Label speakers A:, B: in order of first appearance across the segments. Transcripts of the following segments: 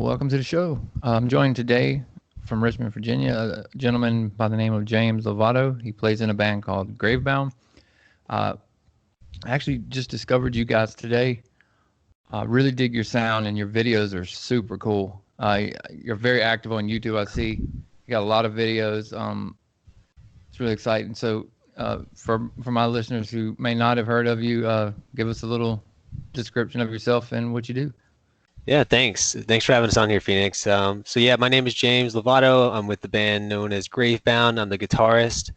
A: welcome to the show. I'm joined today from Richmond, Virginia, a gentleman by the name of James Lovato. He plays in a band called Gravebound. I actually just discovered you guys today. Really dig your sound, and your videos are super cool. You're very active on YouTube. I see you got a lot of videos. It's really exciting. So, for my listeners who may not have heard of you, give us a little description of yourself and what you do.
B: Yeah, thanks. Thanks for having us on here, Phoenix. So yeah, my name is James Lovato. I'm with the band known as Gravebound. I'm the guitarist.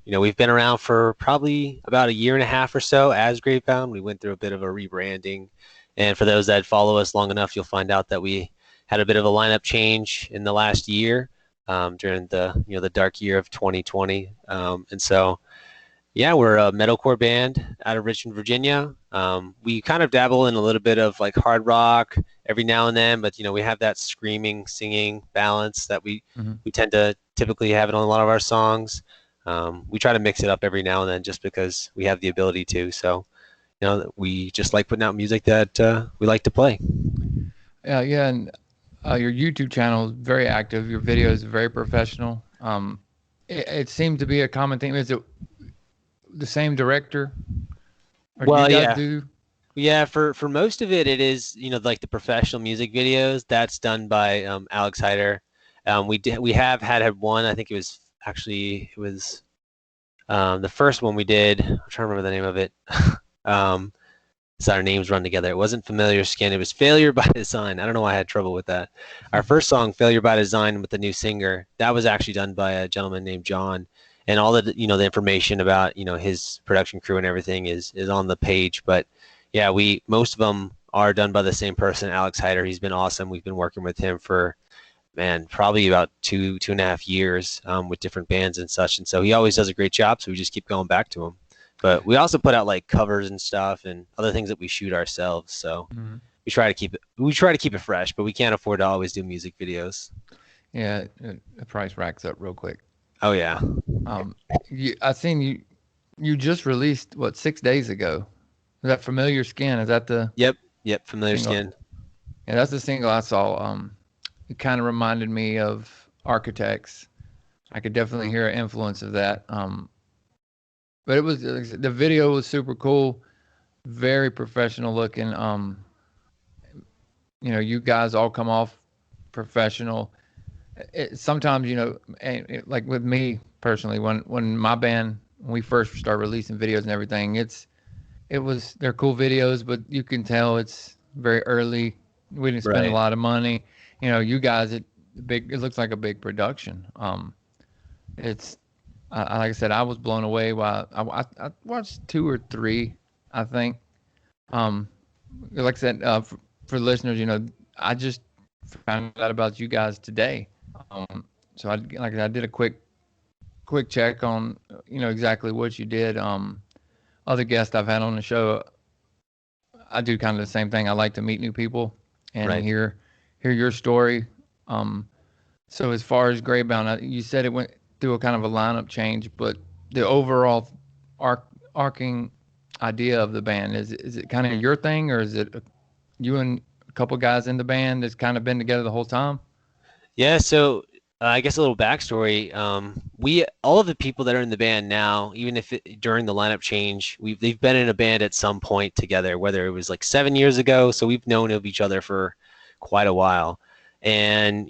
B: We've been around for probably about a year and a half or so as Gravebound. We went through a bit of a rebranding, and for those that follow us long enough, you'll find out that we had a bit of a lineup change in the last year during the dark year of 2020, and so. Yeah, we're a metalcore band out of Richmond, Virginia. We kind of dabble in a little bit of like hard rock every now and then, but we have that screaming, singing balance that we tend to typically have it on a lot of our songs. We try to mix it up every now and then just because we have the ability to. So, we just like putting out music that we like to play.
A: Yeah, and your YouTube channel is very active. Your videos are very professional. It seemed to be a common theme. Is it the same director? Or do you guys do?
B: Yeah, for most of it, it is like the professional music videos. That's done by Alex Hyder. We have had one. I think it was the first one we did. I'm trying to remember the name of it. So our names run together. It wasn't Familiar Skin. It was Failure by Design. I don't know why I had trouble with that. Our first song, Failure by Design, with the new singer, that was actually done by a gentleman named John. And all the the information about his production crew and everything is on the page. But yeah, most of them are done by the same person, Alex Hyder. He's been awesome. We've been working with him for probably about two and a half years with different bands and such. And so he always does a great job. So we just keep going back to him. But we also put out like covers and stuff and other things that we shoot ourselves. So we try to keep it fresh, but we can't afford to always do music videos.
A: Yeah, the price racks up real quick.
B: Oh yeah.
A: I seen you just released 6 days ago. Is that Familiar Skin? Is that the
B: Yep, Familiar
A: single?
B: Skin.
A: Yeah, that's the single I saw. It kind of reminded me of Architects. I could definitely hear an influence of that. But it was the video was super cool, very professional looking. You guys all come off professional. Sometimes like with me personally, when my band, when we first started releasing videos and everything, they're cool videos, but you can tell it's very early. We didn't spend a lot of money. You guys, it looks like a big production. It's like I said, I was blown away while I watched 2 or 3, I think. Like I said, for listeners, I just found out about you guys today. So I did a quick check on exactly what you did. Other guests I've had on the show, I do kind of the same thing. I like to meet new people and hear your story. So as far as Greybound, you said it went through a kind of a lineup change, but the overall arcing idea of the band, is it kind of your thing, or is it you and a couple guys in the band that's kind of been together the whole time?
B: Yeah, so I guess a little backstory. All of the people that are in the band now, even if during the lineup change, they've been in a band at some point together, whether it was like 7 years ago. So we've known of each other for quite a while. And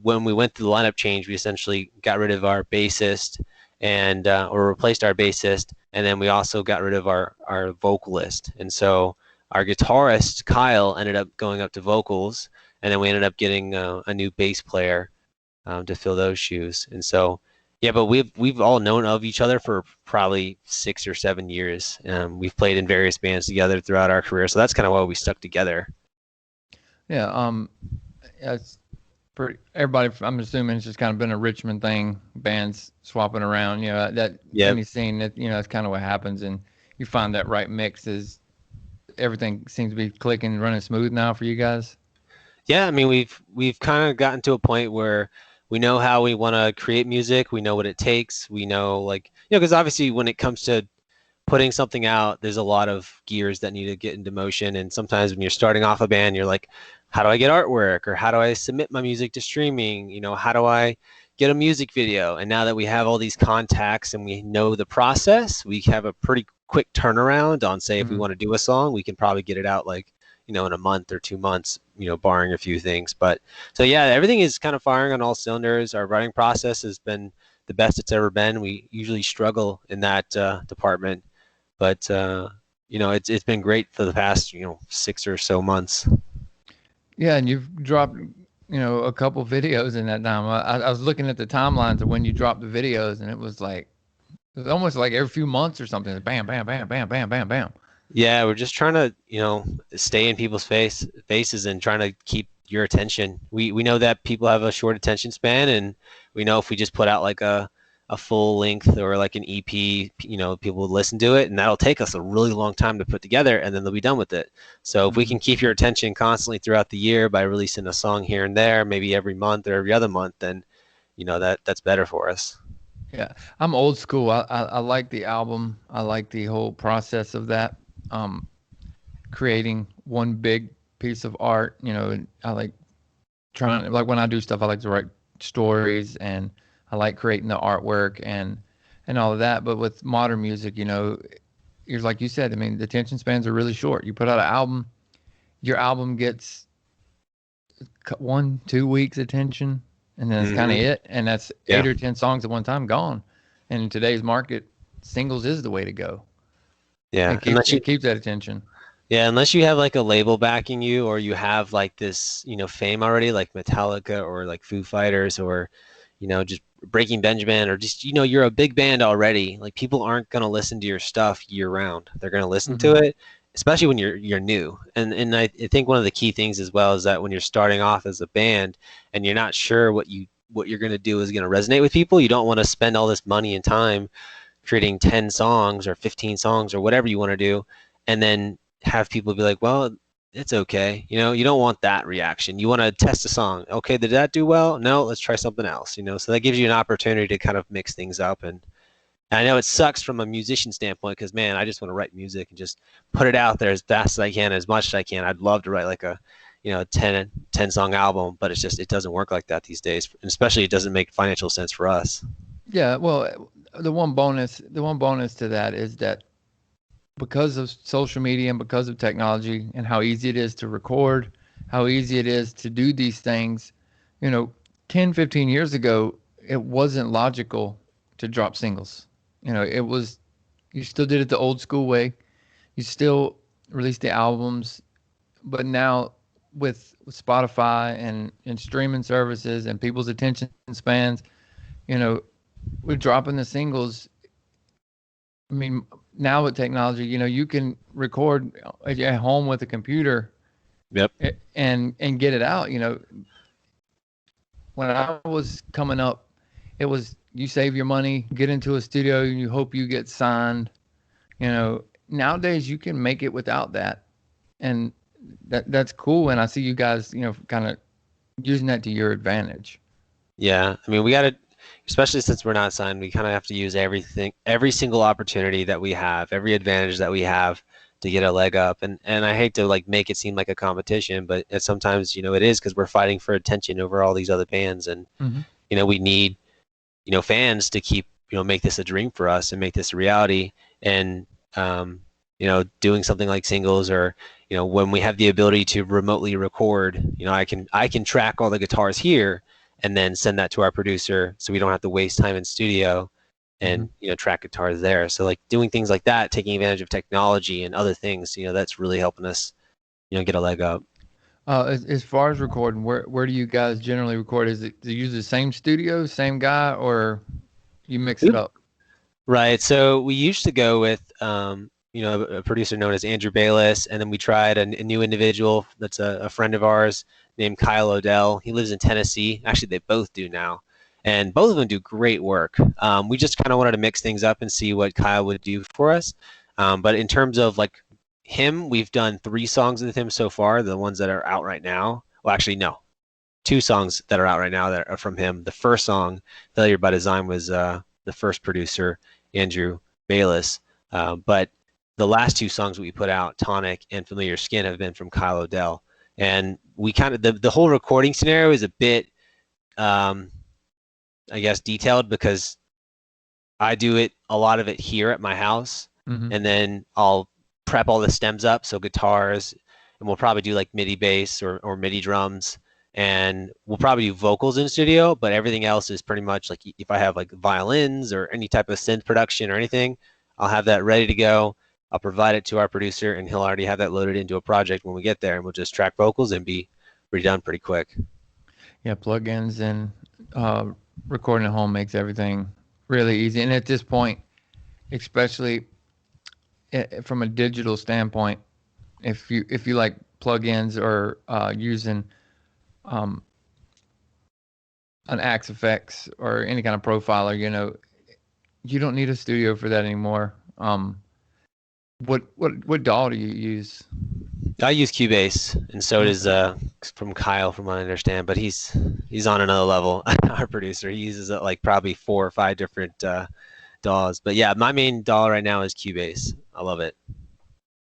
B: when we went through the lineup change, we essentially got rid of our bassist and or replaced our bassist, and then we also got rid of our vocalist. And so our guitarist Kyle ended up going up to vocals, and then we ended up getting a new bass player to fill those shoes. And so, yeah, but we've all known of each other for probably 6 or 7 years. We've played in various bands together throughout our career, so that's kind of why we stuck together.
A: Yeah, it's pretty. Everybody, I'm assuming it's just kind of been a Richmond thing. Bands swapping around, that any scene that that's kind of what happens, and you find that right mix is everything seems to be clicking, running smooth now for you guys.
B: Yeah, I mean we've kind of gotten to a point where we know how we want to create music. We know what it takes. We know because obviously when it comes to putting something out, there's a lot of gears that need to get into motion. And sometimes when you're starting off a band, you're like, how do I get artwork? Or how do I submit my music to streaming? You know, how do I get a music video? And now that we have all these contacts and we know the process, we have a pretty quick turnaround on, say, if we
A: Mhm.
B: want to do a song, we can probably get it out like, you know, in a month or 2 months, you know, barring a few things. But so yeah, everything is kind of firing on all cylinders. Our writing process has been the best it's ever been. We usually struggle in that department, but you know, it's been great for the past, you know, 6 or so months.
A: Yeah, and you've dropped, a couple videos in that time. I was looking at the timelines of when you dropped the videos, and it was almost like every few months or something. Bam, bam, bam, bam, bam, bam, bam.
B: Yeah, we're just trying to, you know, stay in people's faces and trying to keep your attention. We know that people have a short attention span, and we know if we just put out like a full length or like an EP, you know, people will listen to it, and that'll take us a really long time to put together, and then they'll be done with it. So if we
A: Hmm.
B: can keep your attention constantly throughout the year by releasing a song here and there, maybe every month or every other month, then you know that's better for us.
A: Yeah, I'm old school. I like the album. I like the whole process of that. Um, Creating one big piece of art. And I like like when I do stuff, I like to write stories, and I like creating the artwork and all of that. But with modern music, you're like you said. I mean, the attention spans are really short. You put out an album, your album gets 1, 2 weeks attention, and then that's kind of
B: Hmm.
A: it. And that's
B: Yeah.
A: 8 or 10 songs at one time gone. And in today's market, singles is the way to go.
B: Yeah.
A: It keeps that attention.
B: Yeah, unless you have like a label backing you or you have like this, you know, fame already, like Metallica or like Foo Fighters or, you know, just Breaking Benjamin or just, you know, you're a big band already. Like people aren't gonna listen to your stuff year round. They're gonna listen
A: Hmm.
B: to it, especially when you're new. And I think one of the key things as well is that when you're starting off as a band and you're not sure what you're gonna do is gonna resonate with people, you don't want to spend all this money and time creating 10 songs or 15 songs or whatever you want to do and then have people be like, well, it's okay. You know, you don't want that reaction. You want to test a song. Okay, did that do well? No, let's try something else, you know. So that gives you an opportunity to kind of mix things up. And I know it sucks from a musician standpoint because, man, I just want to write music and just put it out there as fast as I can, as much as I can. I'd love to write like a, you know, 10 song album, but it's just, it doesn't work like that these days. And especially it doesn't make financial sense for us.
A: Yeah, well, the one bonus to that is that because of social media and because of technology and how easy it is to record, how easy it is to do these things, you know, 10, 15 years ago, it wasn't logical to drop singles. It was, you still did it the old school way. You still released the albums, but now with Spotify and streaming services and people's attention spans, you know, we're dropping the singles. I mean, now with technology, you can record at home with a computer
B: Yep.
A: and get it out. When I was coming up, it was you save your money, get into a studio, and you hope you get signed. Nowadays you can make it without that, and that's cool. And I see you guys, kind of using that to your advantage.
B: Yeah, I mean, we got to, especially since we're not signed, we kind of have to use everything, every single opportunity that we have, every advantage that we have to get a leg up. And I hate to like make it seem like a competition, but sometimes, you know, it is because we're fighting for attention over all these other bands, and
A: Hmm.
B: you know, we need, you know, fans to keep, you know, make this a dream for us and make this a reality. And you know, doing something like singles or, you know, when we have the ability to remotely record, you know, I can track all the guitars here and then send that to our producer so we don't have to waste time in studio
A: Hmm.
B: and, you know, track guitars there. So like doing things like that, taking advantage of technology and other things, you know, that's really helping us, you know, get a leg up.
A: As far as recording, where do you guys generally record? Do you use the same studio, same guy, or you mix it up?
B: Right. So we used to go with, you know, a producer known as Andrew Bayless, and then we tried a new individual that's a friend of ours named Kyle Odell. He lives in Tennessee. Actually, they both do now, and both of them do great work. We just kind of wanted to mix things up and see what Kyle would do for us. But in terms of like him, we've done 3 songs with him so far. The ones that are out right now. Well, actually, no, 2 songs that are out right now that are from him. The first song, Failure by Design, was the first producer, Andrew Bayless. But the last two songs that we put out, Tonic and Familiar Skin, have been from Kyle O'Dell. And we kind of, the whole recording scenario is a bit, I guess, detailed because I do it, a lot of it here at my house.
A: Mm-hmm.
B: And then I'll prep all the stems up, so guitars, and we'll probably do like MIDI bass or MIDI drums, and we'll probably do vocals in studio, but everything else is pretty much like if I have like violins or any type of synth production or anything, I'll have that ready to go. I'll provide it to our producer, and he'll already have that loaded into a project when we get there, and we'll just track vocals and be done pretty quick.
A: Yeah, plugins and recording at home makes everything really easy. And at this point, especially from a digital standpoint, if you like plugins or using um, an Axe Effects or any kind of profiler, you don't need a studio for that anymore. What DAW do you use?
B: I use Cubase, and so does from Kyle, from what I understand. But he's on another level. Our producer, he uses like probably 4 or 5 different DAWs. But yeah, my main DAW right now is Cubase. I love it.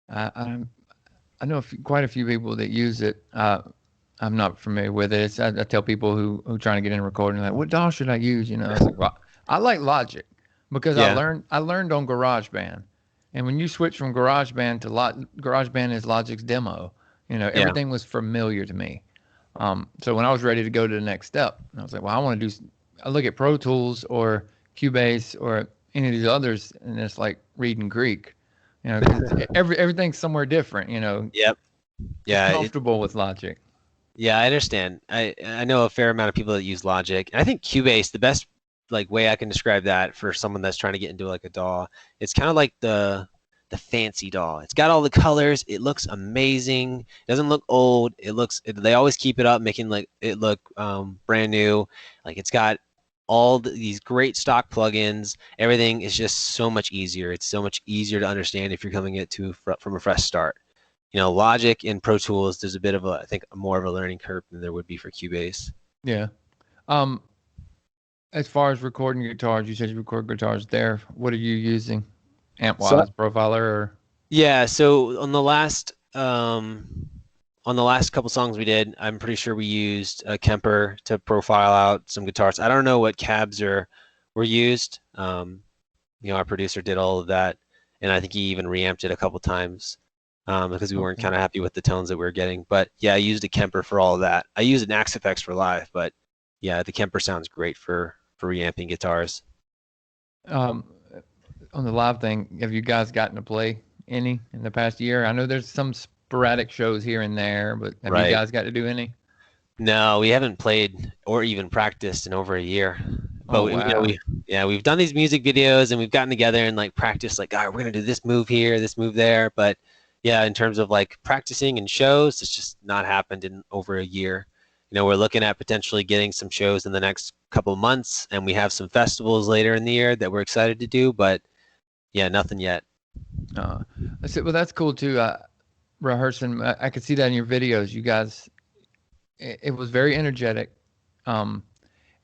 A: I know quite a few people that use it. I'm not familiar with it. I tell people who trying to get in recording, like, what DAW should I use? I was like, well, I like Logic because
B: Yeah.
A: I learned on GarageBand, and when you switch from GarageBand to GarageBand is Logic's demo.
B: Yeah.
A: Everything was familiar to me. So when I was ready to go to the next step, I was like, well, I look at Pro Tools or Cubase or any of these others, and it's like reading Greek. 'Cause everything's somewhere different.
B: Yep. Yeah.
A: Comfortable with Logic.
B: Yeah, I understand. I know a fair amount of people that use Logic, and I think Cubase, the best like way I can describe that for someone that's trying to get into like a DAW, it's kind of like the fancy DAW. It's got all the colors. It looks amazing. It doesn't look old. They always keep it up, making like it look brand new. Like it's got all these great stock plugins. Everything is just so much easier. It's so much easier to understand if you're coming from a fresh start. Logic and Pro Tools, there's a bit of I think more of a learning curve than there would be for Cubase.
A: Yeah. As far as recording guitars, you said you record guitars there. What are you using? Amp-wise, profiler or?
B: Yeah, so on the last couple songs we did, I'm pretty sure we used a Kemper to profile out some guitars. I don't know what cabs were used. Our producer did all of that, and I think he even reamped it a couple times. Because we weren't kind of happy with the tones that we were getting. But yeah, I used a Kemper for all of that. I used an Axe Effects for live, but yeah, the Kemper sounds great for reamping guitars.
A: On the live thing, have you guys gotten to play any in the past year? I know there's some sporadic shows here and there, but have you guys got to do any?
B: No, we haven't played or even practiced in over a year. But we've done these music videos and we've gotten together and like practiced like, all right, we're gonna do this move here, this move there, but yeah, in terms of like practicing and shows, it's just not happened in over a year. We're looking at potentially getting some shows in the next couple of months, and we have some festivals later in the year that we're excited to do, but yeah, nothing yet.
A: I said, well, that's cool too. Rehearsing, I could see that in your videos. You guys, it was very energetic, and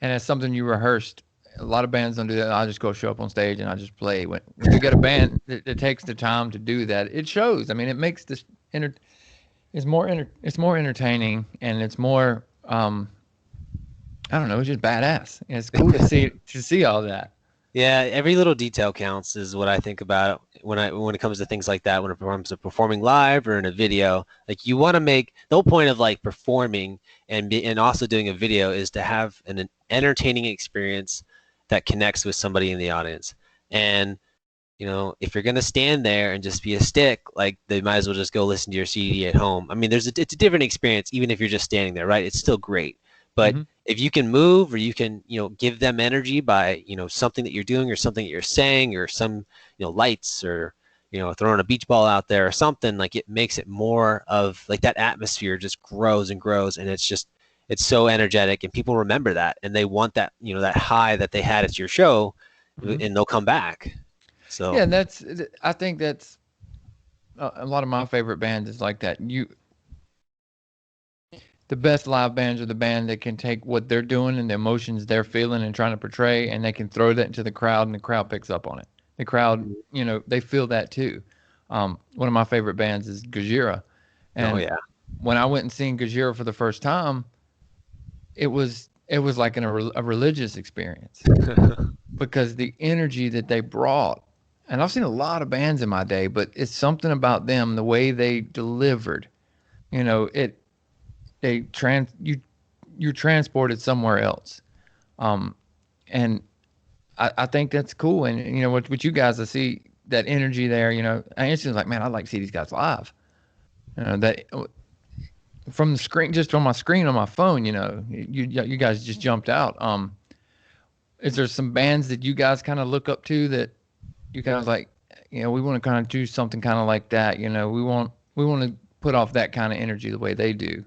A: it's something you rehearsed. A lot of bands don't do that. I'll just go show up on stage and I'll just play. When you get a band that takes the time to do that, it shows. I mean, it makes this it's more entertaining, and it's more I don't know, it's just badass. And it's cool to see all that.
B: Yeah, every little detail counts is what I think about when it comes to things like that. When it comes to performing live or in a video, like you want to make the whole point of like performing and also doing a video is to have an entertaining experience that connects with somebody in the audience. And if you're gonna stand there and just be a stick, like they might as well just go listen to your CD at home. I mean, it's a different experience, even if you're just standing there, right? It's still great. But if you can move or you can, give them energy by, something that you're doing or something that you're saying or some, lights or, throwing a beach ball out there or something, like it makes it more of like that atmosphere just grows and grows. And it's so energetic and people remember that and they want that, that high that they had at your show and they'll come back. So
A: yeah, I think that's a lot of my favorite bands is like that. The best live bands are the band that can take what they're doing and the emotions they're feeling and trying to portray, and they can throw that into the crowd, and the crowd picks up on it. The crowd, they feel that too. One of my favorite bands is Gojira,
B: Oh
A: and
B: yeah.
A: when I went and seen Gojira for the first time, it was like a religious experience because the energy that they brought. And I've seen a lot of bands in my day, but it's something about them, the way they delivered. It they trans you you're transported somewhere else. Um, and I think that's cool. And with you guys, I see that energy there. I instantly like, man, I'd like to see these guys live. That from the screen, just on my screen on my phone. You guys just jumped out. Is there some bands that you guys kind of look up to that you guys like? We want to kind of do something kind of like that. We want to put off that kind of energy the way they do.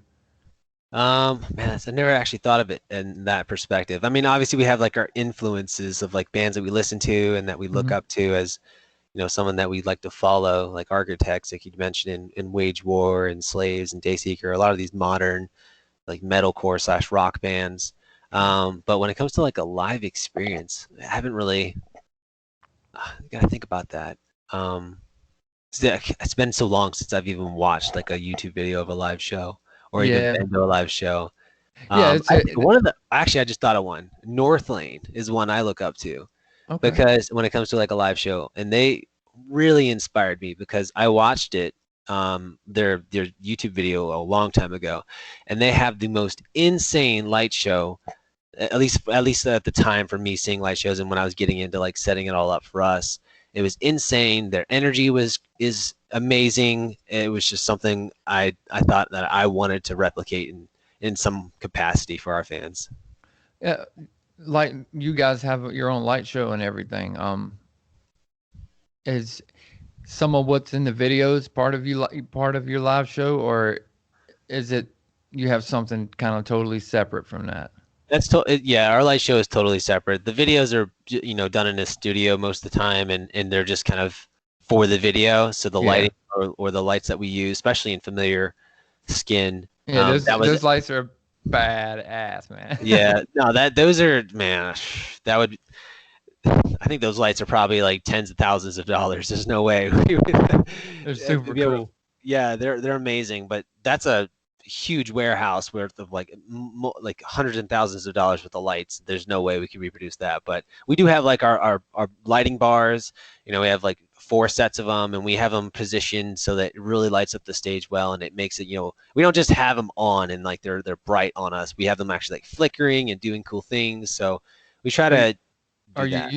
B: Man, I never actually thought of it in that perspective. I mean, obviously we have like our influences of like bands that we listen to and that we look
A: Hmm.
B: up to as, someone that we'd like to follow, like Architects, like you mentioned in Wage War and Slaves and Dayseeker, a lot of these modern like metalcore slash rock bands. But when it comes to like a live experience, I haven't really gotta think about that. Um, it's been so long since I've even watched like a YouTube video of a live show or even
A: Yeah,
B: been to a live show.
A: yeah. It's
B: I think one of the actually I just thought of one. North Lane is one I look up to
A: okay.
B: because when it comes to like a live show, and they really inspired me because I watched it their YouTube video a long time ago, and they have the most insane light show at least at the time for me seeing light shows and when I was getting into like setting it all up for us. It was insane. Their energy is amazing. It was just something I thought that I wanted to replicate in some capacity for our fans.
A: Yeah, like you guys have your own light show and everything. Is some of what's in the videos part of your live show, or is it you have something kind of totally separate from that?
B: Yeah, our light show is totally separate. The videos are done in a studio most of the time, and they're just kind of for the video. So the
A: Yeah,
B: lighting or the lights that we use, especially in Familiar Skin,
A: yeah. Those
B: that was
A: those lights are badass, man.
B: yeah. No, that those are man. That would I think those lights are probably like tens of thousands of dollars. There's no way we would
A: They're super
B: be able to.
A: cool.
B: Yeah, they're amazing, but that's a huge warehouse worth of like hundreds and thousands of dollars worth of lights. There's no way we can reproduce that. But we do have like our lighting bars. We have like four sets of them, and we have them positioned so that it really lights up the stage well, and it makes it. We don't just have them on and like they're bright on us. We have them actually like flickering and doing cool things. So we try
A: Are you
B: to
A: are
B: do
A: you
B: that.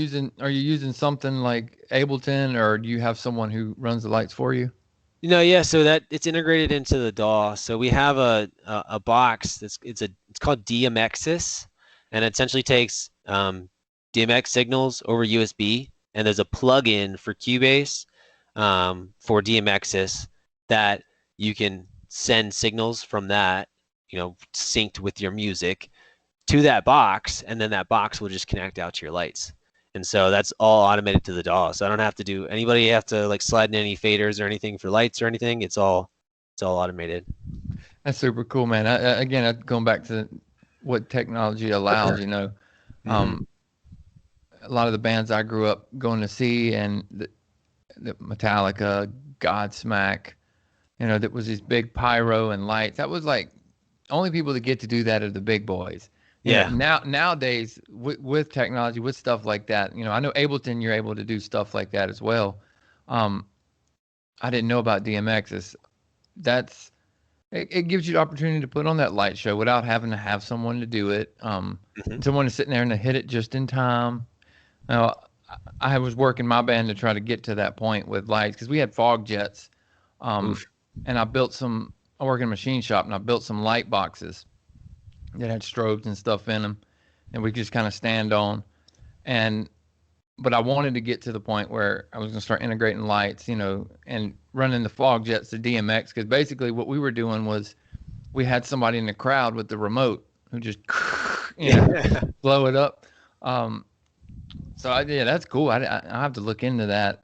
A: using something like Ableton, or do you have someone who runs the lights for you?
B: Yeah, so that it's integrated into the DAW. So we have a box it's called DMXis, and it essentially takes DMX signals over USB, and there's a plugin for Cubase for DMXis that you can send signals from that, synced with your music to that box, and then that box will just connect out to your lights. And so that's all automated to the DAW. So I don't have to do anybody have to like slide in any faders or anything for lights or anything. It's all automated.
A: That's super cool, man. Again, going back to what technology allows.
B: Hmm.
A: Um, a lot of the bands I grew up going to see, and the Metallica, Godsmack, that was these big pyro and lights. That was like only people that get to do that are the big boys.
B: Yeah.
A: Nowadays with technology, with stuff like that, I know Ableton, you're able to do stuff like that as well. Um, I didn't know about DMX. That's it gives you the opportunity to put on that light show without having to have someone to do it.
B: Hmm.
A: And someone is sitting there and to hit it just in time. Now, I was working my band to try to get to that point with lights because we had fog jets. Um,
B: Oof.
A: and I work in a machine shop, and I built some light boxes that had strobes and stuff in them, and we just kind of stand on. And but I wanted to get to the point where I was going to start integrating lights, and running the fog jets to DMX, because basically what we were doing was we had somebody in the crowd with the remote who just
B: Yeah.
A: blow it up. Um, yeah, that's cool. I have to look into that.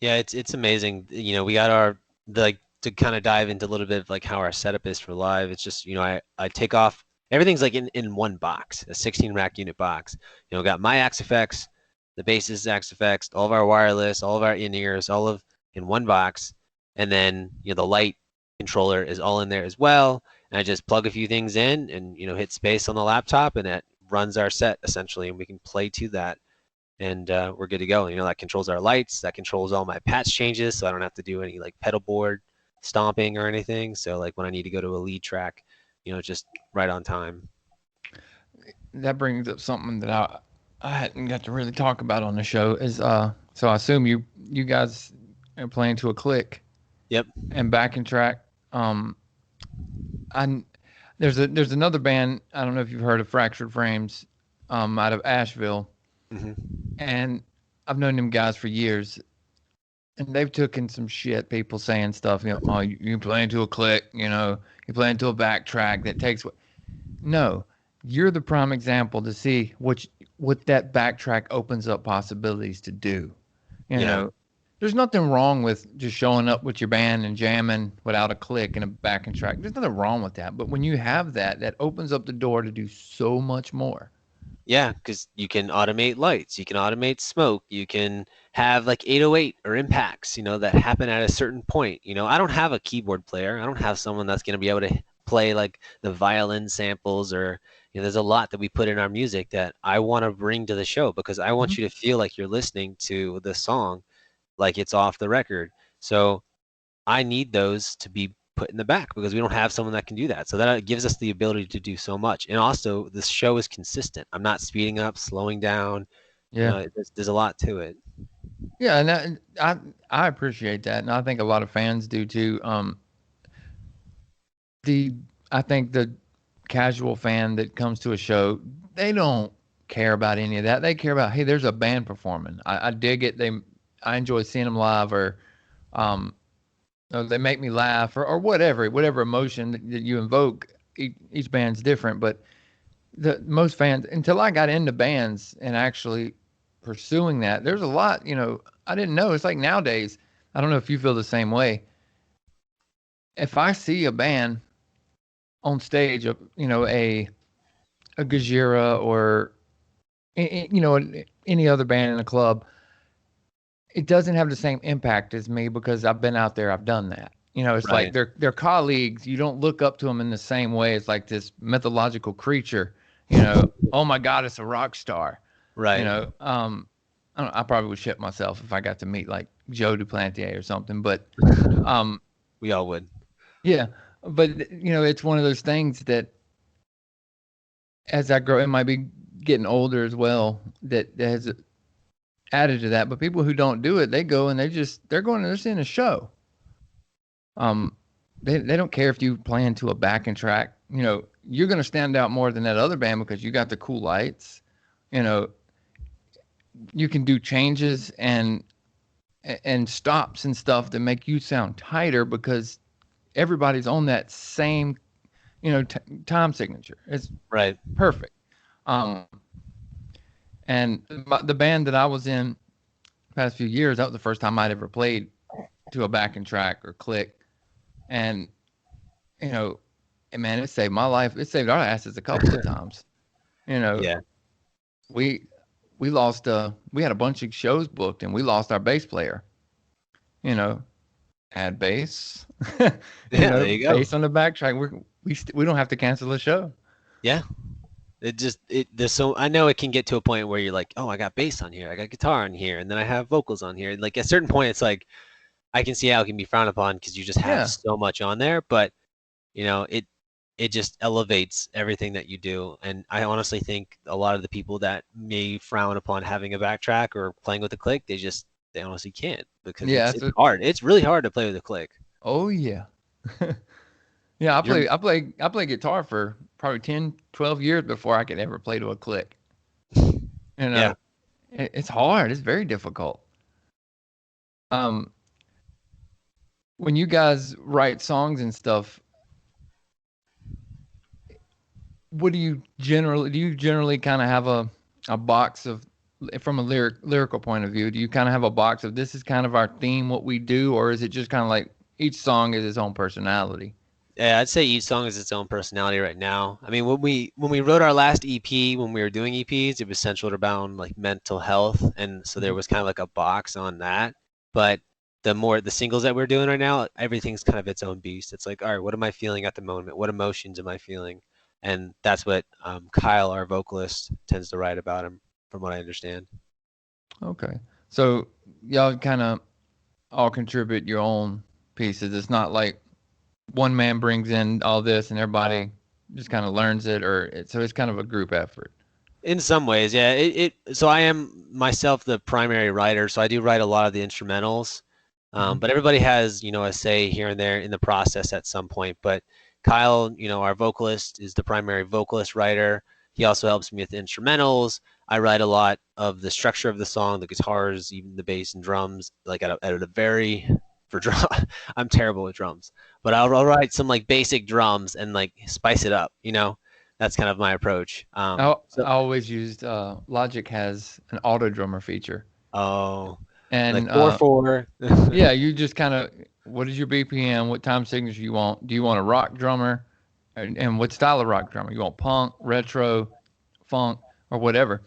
B: Yeah, it's amazing. We got like to kind of dive into a little bit of like how our setup is for live. It's just, I take off everything's like in one box, a 16 rack unit box. Got my Axe effects, the basses, sax effects, all of our wireless, all of our in-ears, all of in one box, and then the light controller is all in there as well. And I just plug a few things in and hit space on the laptop, and it runs our set essentially, and we can play to that, and we're good to go. That controls our lights, that controls all my patch changes, so I don't have to do any like pedal board stomping or anything. So like when I need to go to a lead track, just right on time.
A: That brings up something that I hadn't got to really talk about on the show. Is so I assume you guys are playing to a click
B: Yep.
A: and backing track. I there's another band. I don't know if you've heard of Fractured Frames, out of Asheville, and I've known them guys for years, and they've taken some shit. People saying stuff, oh, you playing to a click, you playing to a backtrack that takes what. No, you're the prime example to see what that backtrack opens up possibilities to do. There's nothing wrong with just showing up with your band and jamming without a click and a backing track. There's nothing wrong with that. But when you have that, that opens up the door to do so much more.
B: Yeah, because you can automate lights, you can automate smoke, you can have like 808 or impacts, that happen at a certain point. I don't have a keyboard player. I don't have someone that's going to be able to play like the violin samples, or there's a lot that we put in our music that I want to bring to the show, because I want you to feel like you're listening to the song like it's off the record. So I need those to be put in the back because we don't have someone that can do that. So that gives us the ability to do so much. And also, this show is consistent. I'm not speeding up, slowing down.
A: Yeah.
B: There's a lot to it.
A: Yeah, and I appreciate that, and I think a lot of fans do too. The I think the casual fan that comes to a show, they don't care about any of that. They care about, hey, there's a band performing. I dig it. I enjoy seeing them live, um, or they make me laugh, or whatever emotion that you invoke. Each band's different, but the most fans, until I got into bands and actually pursuing that, there's a lot. I didn't know. It's like nowadays. I don't know if you feel the same way. If I see a band on stage, a Gajira or any other band in a club, it doesn't have the same impact as me because I've been out there, I've done that. It's like
B: Right.
A: they're colleagues. You don't look up to them in the same way. It's like this mythological creature. Oh my God, it's a rock star.
B: Right.
A: I don't know, I probably would shit myself if I got to meet like Joe Duplantier or something. But um,
B: We all would.
A: yeah, but it's one of those things that as I grow, it might be getting older as well. That has added to that. But people who don't do it, they go and they're seeing a show. They don't care if you play into a backing track. You're going to stand out more than that other band because you got the cool lights. You can do changes and stops and stuff that make you sound tighter because everybody's on that same time signature. It's
B: Right.
A: perfect. And the band that I was in the past few years, that was the first time I'd ever played to a backing track or click. And man, it saved my life. It saved our asses a couple of times.
B: Yeah.
A: we lost we had a bunch of shows booked and we lost our bass player. Add bass.
B: Yeah. There you go.
A: Bass on the backtrack. We don't have to cancel the show.
B: Yeah. There's so I know it can get to a point where you're like, oh, I got bass on here, I got guitar on here, and then I have vocals on here. And like at a certain point, it's like I can see how it can be frowned upon because you just have
A: Yeah.
B: so much on there. But it just elevates everything that you do. And I honestly think a lot of the people that may frown upon having a backtrack or playing with a click, they honestly can't because
A: Yeah.
B: it's hard. It's really hard to play with a click.
A: Oh yeah. Yeah,
B: You're
A: I play guitar for probably 10, 12 years before I could ever play to a click.
B: Yeah.
A: It's hard. It's very difficult. Um, when you guys write songs and stuff, what do you generally kind of have a box of, from a lyrical point of view, do you kind of have a box of this is kind of our theme, what we do, or is it just kind of like each song is its own personality?
B: Yeah, I'd say each song is its own personality right now. I mean, when we wrote our last EP, when we were doing EPs, it was centered around like mental health, and so there
A: Mhm.
B: was kind of like a box on that. But the singles that we're doing right now, everything's kind of its own beast. It's like, all right, what am I feeling at the moment? What emotions am I feeling? And that's what Kyle, our vocalist, tends to write about him, from what I understand.
A: Okay. So y'all kind of all contribute your own pieces. It's not like one man brings in all this and everybody just kind of learns it, so it's kind of a group effort.
B: In some ways, yeah. So I am myself the primary writer, so I do write a lot of the instrumentals.
A: Hmm.
B: But everybody has, a say here and there in the process at some point. But Kyle, our vocalist, is the primary vocalist writer. He also helps me with the instrumentals. I write a lot of the structure of the song, the guitars, even the bass and drums. Like at a very for drum, I'm terrible with drums, but I'll write some like basic drums and like spice it up. That's kind of my approach.
A: I always used Logic has an auto drummer feature,
B: Oh, like
A: and
B: 4/4.
A: yeah, you just kind of what is your BPM, what time signature you want? Do you want a rock drummer, and what style of rock drummer? You want punk, retro, funk, or whatever.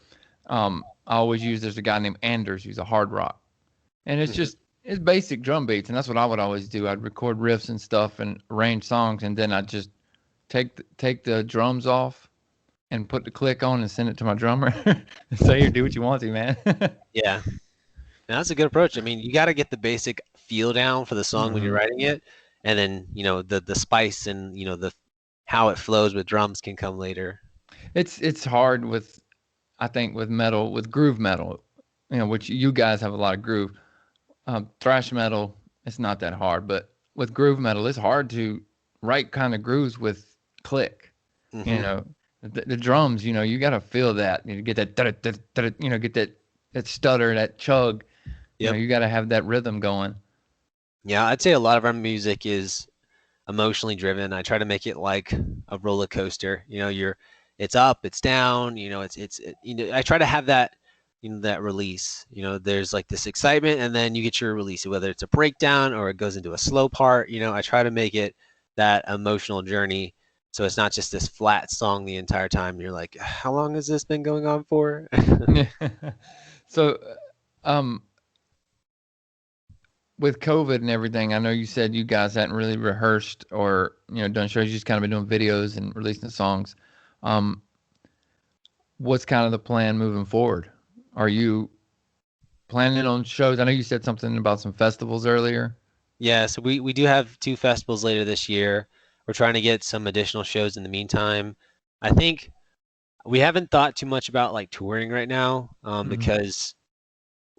A: I always use there's a guy named Anders who's a hard rock, and it's basic drum beats, and that's what I would always do. I'd record riffs and stuff and arrange songs, and then I'd just take the drums off and put the click on and send it to my drummer and say, "Here, do what you want to, man."
B: Yeah, that's a good approach. I mean, you got to get the basic feel down for the song when you're
A: Hmm.
B: writing it, and then the spice and the how it flows with drums can come later.
A: It's hard with I think with metal with groove metal, which you guys have a lot of groove. Thrash metal, it's not that hard, but with groove metal, it's hard to write kind of grooves with click. You
B: Hmm.
A: know, the drums, you got to feel that. You get that, get that stutter, that chug.
B: Yep.
A: You got to have that rhythm going.
B: Yeah, I'd say a lot of our music is emotionally driven. I try to make it like a roller coaster. It's up, it's down. I try to have that, that release. There's like this excitement, and then you get your release, whether it's a breakdown or it goes into a slow part. I try to make it that emotional journey, so it's not just this flat song the entire time. You're like, how long has this been going on for?
A: So, um, with COVID and everything, I know you said you guys hadn't really rehearsed or done shows. You just kind of been doing videos and releasing songs. Um, what's kind of the plan moving forward? Are you planning on shows? I know you said something about some festivals earlier.
B: Yeah, so we do have two festivals later this year. We're trying to get some additional shows in the meantime. I think we haven't thought too much about like touring right now,
A: Hmm.
B: because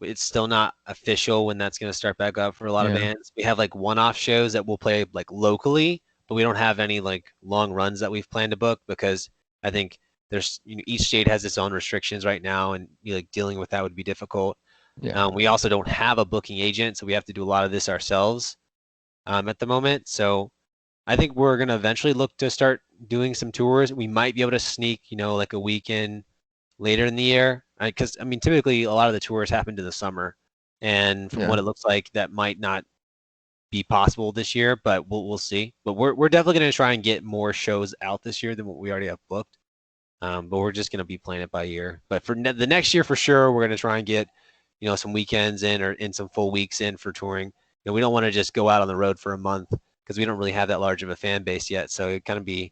B: it's still not official when that's going to start back up for a lot of
A: Yeah,
B: bands. We have like one-off shows that we'll play like locally, but we don't have any like long runs that we've planned to book because I think there's each state has its own restrictions right now, and like dealing with that would be difficult.
A: yeah,
B: We also don't have a booking agent, so we have to do a lot of this ourselves at the moment. So I think we're gonna eventually look to start doing some tours. We might be able to sneak, like a weekend later in the year, because I mean, typically a lot of the tours happen to the summer, and from
A: yeah,
B: what it looks like, that might not be possible this year, but we'll see. But we're definitely gonna try and get more shows out this year than what we already have booked. But we're just gonna be playing it by ear. But for the next year, for sure, we're gonna try and get some weekends in or in some full weeks in for touring. We don't want to just go out on the road for a month because we don't really have that large of a fan base yet. So it kind of be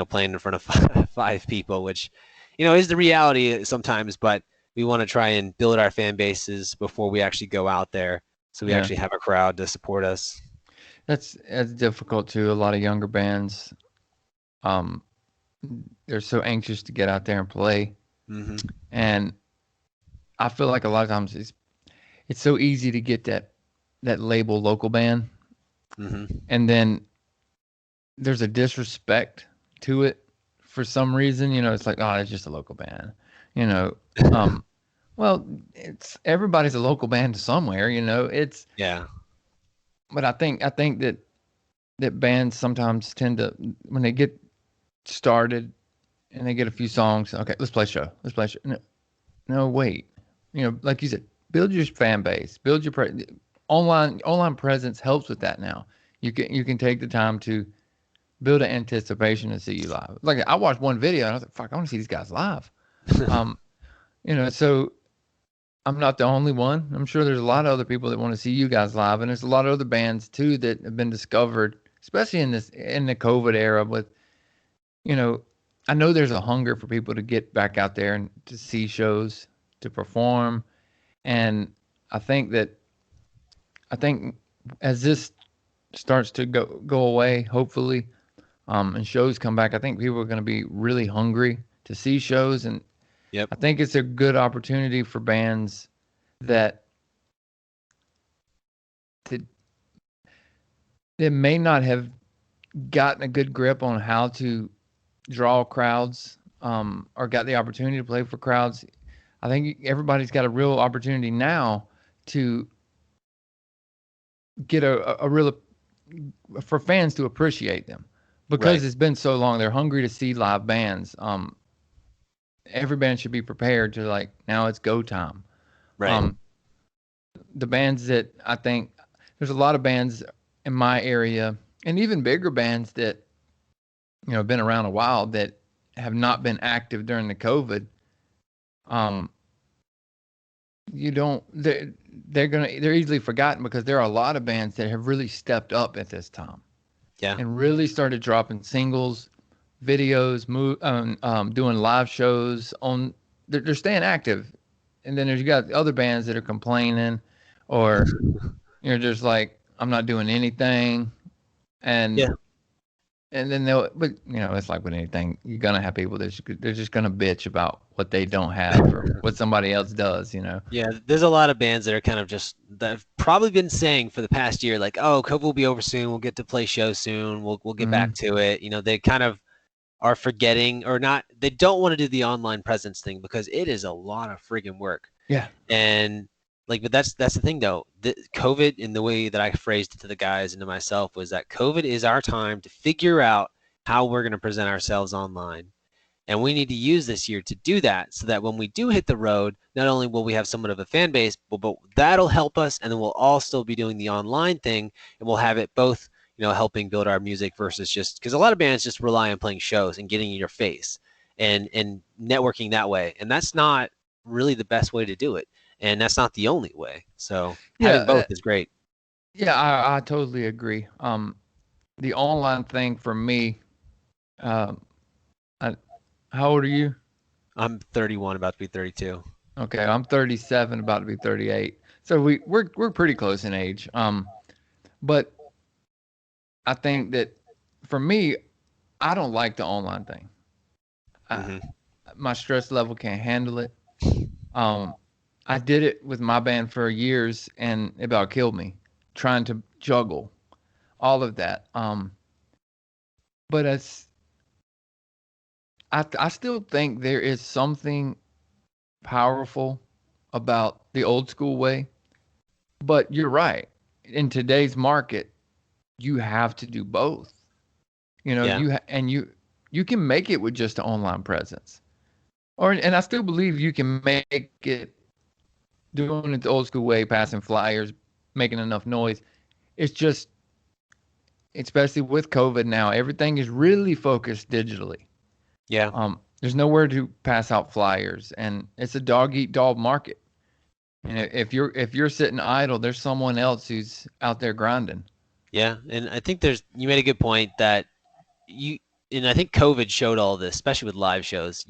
B: playing in front of five people, which is the reality sometimes. But we want to try and build our fan bases before we actually go out there, so we
A: yeah.
B: actually have a crowd to support us.
A: That's difficult too. A lot of younger bands, um, they're so anxious to get out there and play,
B: Hmm.
A: and I feel like a lot of times it's so easy to get that label local band,
B: Hmm.
A: and then there's a disrespect to it for some reason. It's like, oh, it's just a local band. You know, um, well, it's everybody's a local band somewhere. It's
B: Yeah.
A: but I think that bands sometimes tend to when they get started and they get a few songs. Okay, let's play a show. Let's play a show. No, no, wait. Like you said, build your fan base, build your online presence helps with that now. You can take the time to build an anticipation to see you live. Like I watched one video and I was like, fuck, I want to see these guys live. Um, so I'm not the only one. I'm sure there's a lot of other people that want to see you guys live, and there's a lot of other bands too that have been discovered, especially in the COVID era. With I know there's a hunger for people to get back out there and to see shows, to perform, and I think as this starts to go away, hopefully, and shows come back, I think people are going to be really hungry to see shows, and
B: Yep.
A: I think it's a good opportunity for bands that may not have gotten a good grip on how to draw crowds, or got the opportunity to play for crowds. I think everybody's got a real opportunity now to get a real for fans to appreciate them, because it's been so long. They're hungry to see live bands. Every band should be prepared to, like, now it's go time.
B: Right.
A: The bands that I think there's a lot of bands in my area, and even bigger bands that have been around a while, that have not been active during the COVID. They're easily forgotten, because there are a lot of bands that have really stepped up at this time.
B: Yeah.
A: And really started dropping singles, videos, doing live shows on. They're staying active, and then you got other bands that are complaining, or just like, I'm not doing anything, and and then but it's like with anything, you're gonna have people that they're just gonna bitch about what they don't have or what somebody else does.
B: Yeah, there's a lot of bands that are kind of just that have probably been saying for the past year, like, oh, COVID will be over soon, we'll get to play shows soon, we'll get back to it. They kind of are forgetting, or not, they don't want to do the online presence thing, because it is a lot of friggin' work.
A: Yeah.
B: And but that's the thing though. The COVID, in the way that I phrased it to the guys and to myself, was that COVID is our time to figure out how we're going to present ourselves online. And we need to use this year to do that, so that when we do hit the road, not only will we have somewhat of a fan base, but that'll help us, and then we'll all still be doing the online thing, and we'll have it both, helping build our music, versus just, because a lot of bands just rely on playing shows and getting in your face and networking that way. And that's not really the best way to do it. And that's not the only way. So having both is great.
A: Yeah, I totally agree. The online thing for me, how old are you?
B: I'm 31, about to be 32.
A: Okay, I'm 37, about to be 38. So we're pretty close in age. But I think that for me, I don't like the online thing. My stress level can't handle it. I did it with my band for years, and it about killed me, trying to juggle all of that. But I still think there is something powerful about the old school way. But you're right. In today's market, you have to do both. You can make it with just an online presence. And I still believe you can make it doing it the old school way, passing flyers, making enough noise. It's just, especially with COVID now, everything is really focused digitally.
B: Yeah.
A: There's nowhere to pass out flyers, and it's a dog eat dog market. And if you're sitting idle, there's someone else who's out there grinding.
B: Yeah, and I think you made a good point that and I think COVID showed all this, especially with live shows.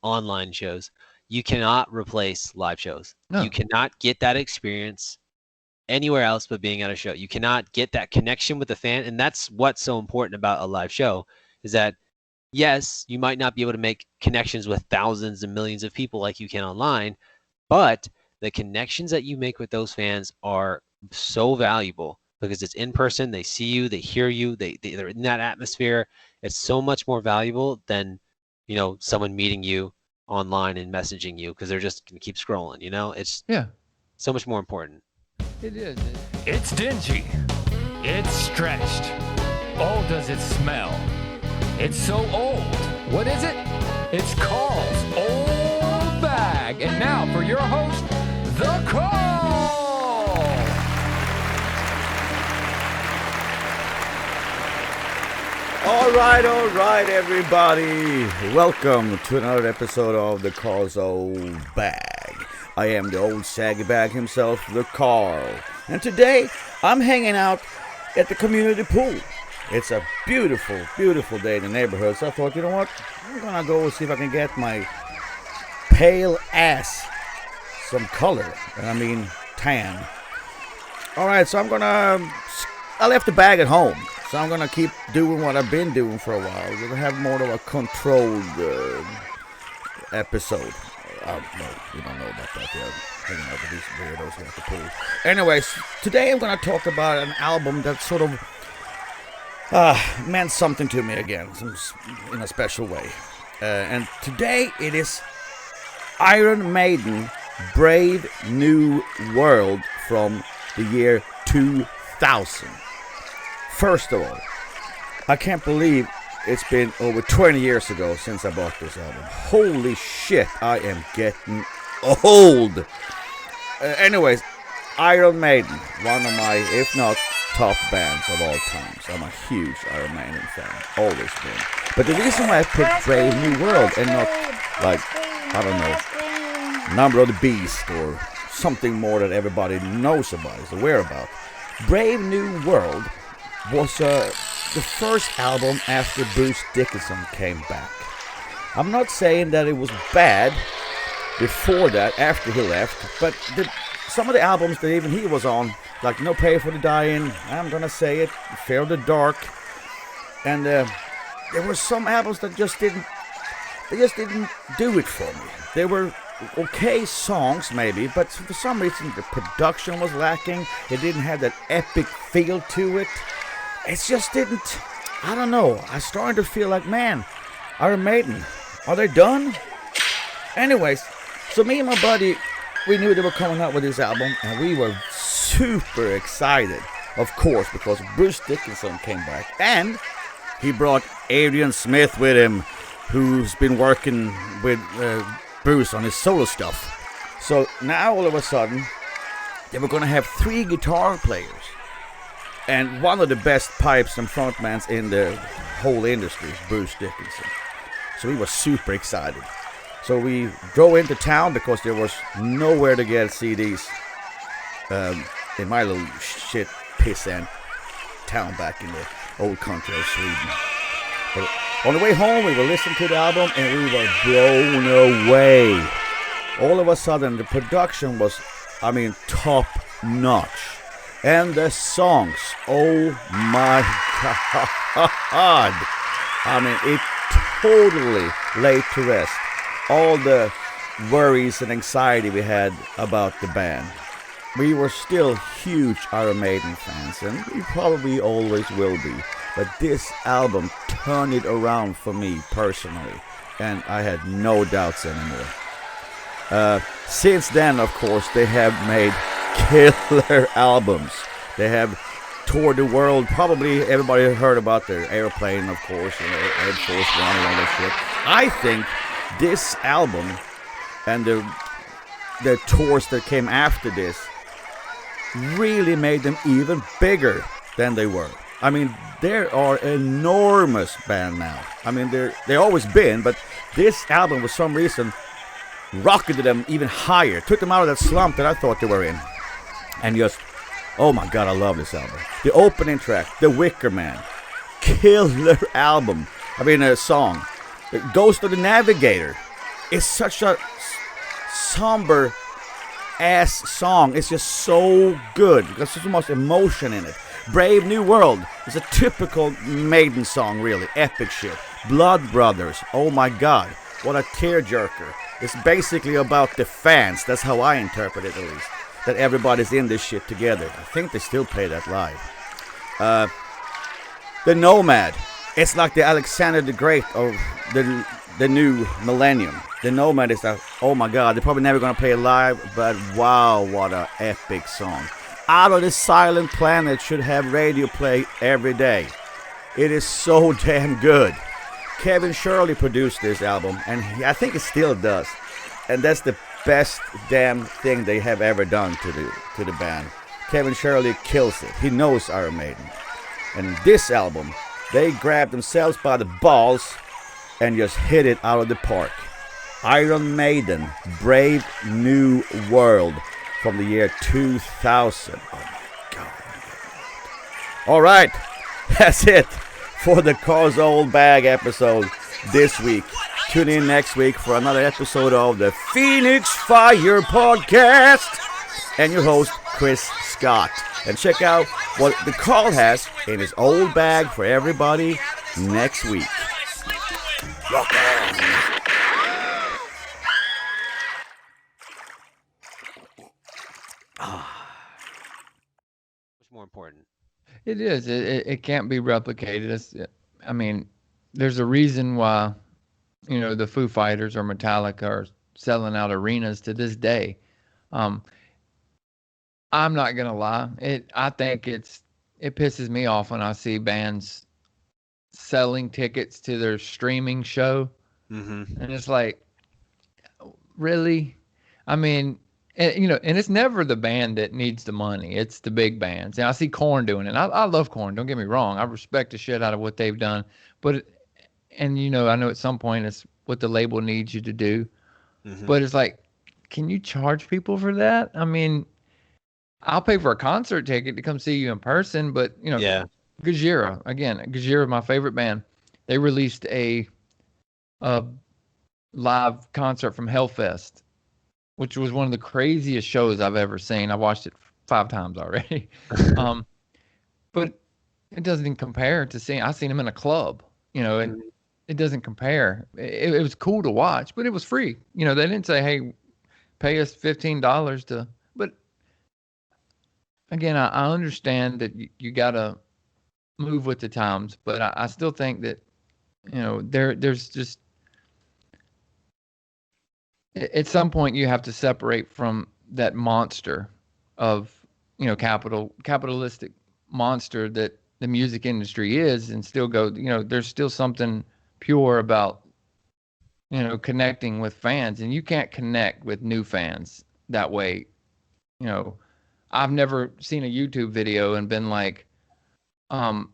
B: Online shows. You cannot replace live shows. No. You cannot get that experience anywhere else but being at a show. You cannot get that connection with the fan, and that's what's so important about a live show, is that, yes, you might not be able to make connections with thousands and millions of people like you can online, but the connections that you make with those fans are so valuable, because it's in person. They see you, they hear you, they're in that atmosphere. It's so much more valuable than, someone meeting you online and messaging you, because they're just going to keep scrolling. It's so much more important.
A: It is.
C: It's dingy. It's stretched. Oh, does it smell? It's so old. What is it? It's Carl's old bag. And now for your host, the Carl.
D: All right, everybody. Welcome to another episode of the Carl's Old Bag. I am the old saggy bag himself, the Carl. And today, I'm hanging out at the community pool. It's a beautiful, beautiful day in the neighborhood, so I thought, you know what? I'm gonna go see if I can get my pale ass some color. And I mean tan. Alright, so I left the bag at home. So I'm going to keep doing what I've been doing for a while. We're going to have more of a controlled episode. No, you don't know about that. They're hanging out with these weirdos here at the pool. Anyways, today I'm going to talk about an album that sort of meant something to me again, in a special way. And today it is Iron Maiden, Brave New World from the year 2000. First of all, I can't believe it's been over 20 years ago since I bought this album. Holy shit, I am getting old. Anyways, Iron Maiden, one of my, if not top bands of all time. So I'm a huge Iron Maiden fan, always been. But the reason why I put Brave New World and not, like, I don't know, Number of the Beast or something more that everybody knows about, is aware about. Brave New World was the first album after Bruce Dickinson came back. I'm not saying that it was bad before that, after he left, but some of the albums that even he was on, like No Pay for the Dying, I'm gonna say it, Fear of the Dark, and there were some albums that just didn't do it for me. They were okay songs maybe, but for some reason the production was lacking. It didn't have that epic feel to it. It just didn't, I don't know. I started to feel like, man, Iron Maiden, are they done? Anyways, so me and my buddy, we knew they were coming out with this album, and we were super excited, of course, because Bruce Dickinson came back, and he brought Adrian Smith with him, who's been working with Bruce on his solo stuff. So now all of a sudden, they were going to have 3 guitar players. And one of the best pipes and frontmans in the whole industry, Bruce Dickinson. So we were super excited. So we drove into town because there was nowhere to get CDs in my little shit pissant town back in the old country of Sweden. But on the way home, we were listening to the album and we were blown away. All of a sudden, the production was, top notch. And the songs, oh my God. It totally laid to rest all the worries and anxiety we had about the band. We were still huge Iron Maiden fans, and we probably always will be. But this album turned it around for me personally, and I had no doubts anymore. Since then, of course, they have made killer albums. They have toured the world. Probably everybody heard about their Airplane, of course, Air Force One and all that shit. I think this album and the tours that came after this really made them even bigger than they were. They are an enormous band now. They always been, but this album, for some reason, rocketed them even higher, took them out of that slump that I thought they were in. And just, oh my God, I love this album. The opening track, The Wicker Man, killer album. A song. Ghost of the Navigator. It's such a somber ass song. It's just so good because there's so much emotion in it. Brave New World is a typical Maiden song, really. Epic shit. Blood Brothers, oh my God, what a tearjerker. It's basically about the fans. That's how I interpret it, at least. That everybody's in this shit together. I think they still play that live. The Nomad. It's like the Alexander the Great of the new millennium. The Nomad is like, oh my God, they're probably never going to play it live, but wow, what an epic song. Out of the Silent Planet should have radio play every day. It is so damn good. Kevin Shirley produced this album, and I think it still does. And that's the best damn thing they have ever done to the band. Kevin Shirley kills it. He knows Iron Maiden. And this album They grabbed themselves by the balls and just hit it out of the park. Iron Maiden, Brave New World from the year 2000. Oh my God. All right, that's it for the Carl's Old Bag episode this week. Tune in next week for another episode of the Phoenix Fire Podcast. And your host, Chris Scott. And check out what the Carl has in his old bag for everybody next week. Rock on!
B: What's more important?
A: It is. It can't be replicated. I mean, there's a reason why, the Foo Fighters or Metallica are selling out arenas to this day. I'm not gonna lie. I think it pisses me off when I see bands selling tickets to their streaming show, and it's like, really? I mean, and it's never the band that needs the money. It's the big bands. And I see Korn doing it. I love Korn. Don't get me wrong. I respect the shit out of what they've done. But, I know at some point it's what the label needs you to do. But it's like, can you charge people for that? I mean, I'll pay for a concert ticket to come see you in person, but
B: Yeah.
A: Gojira, my favorite band, they released a live concert from Hellfest, which was one of the craziest shows I've ever seen. I watched it 5 times already. But it doesn't even compare to seeing. I seen them in a club, and it doesn't compare. It was cool to watch, but it was free. They didn't say, "Hey, pay us $15 to." But again, I understand that you gotta move with the times, but I still think that there's just at some point you have to separate from that monster of capitalistic monster that the music industry is, and still go, there's still something pure about connecting with fans, and you can't connect with new fans that way. I've never seen a YouTube video and been like, oh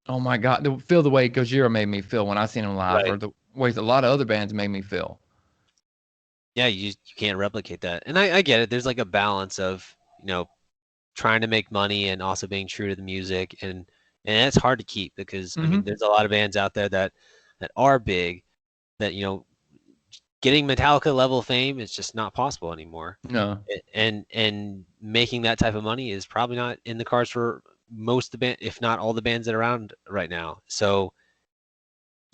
A: my God, feel the way Gojira made me feel when I seen him live,
B: Right.
A: or the ways a lot of other bands made me feel.
B: Yeah, you can't replicate that. And I get it. There's like a balance of, trying to make money and also being true to the music, and it's hard to keep because I mean, there's a lot of bands out there that are big that, getting Metallica level fame is just not possible anymore.
A: No.
B: And making that type of money is probably not in the cards for most of the band, if not all the bands that are around right now. So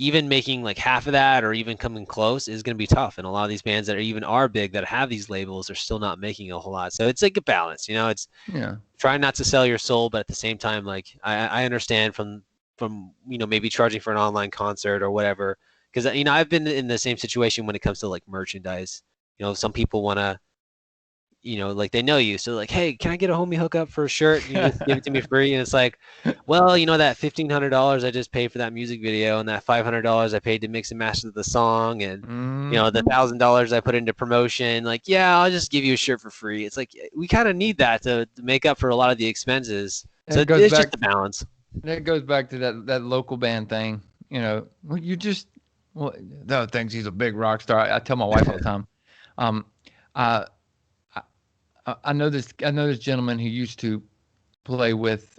B: even making like half of that or even coming close is going to be tough. And a lot of these bands that are big that have these labels are still not making a whole lot. So it's like a balance, it's trying not to sell your soul, but at the same time, like I understand from maybe charging for an online concert or whatever, because I've been in the same situation when it comes to like merchandise. Some people want to, like they know you, so like, hey, can I get a homie hookup for a shirt? You just give it to me free, and it's like, well, that $1,500 I just paid for that music video, and that $500 I paid to mix and master the song, and the $1,000 I put into promotion. Like, yeah, I'll just give you a shirt for free. It's like we kind of need that to make up for a lot of the expenses. So it's just the balance.
A: That goes back to that local band thing. The other thing, he's a big rock star. I tell my wife all the time. I know this gentleman who used to play with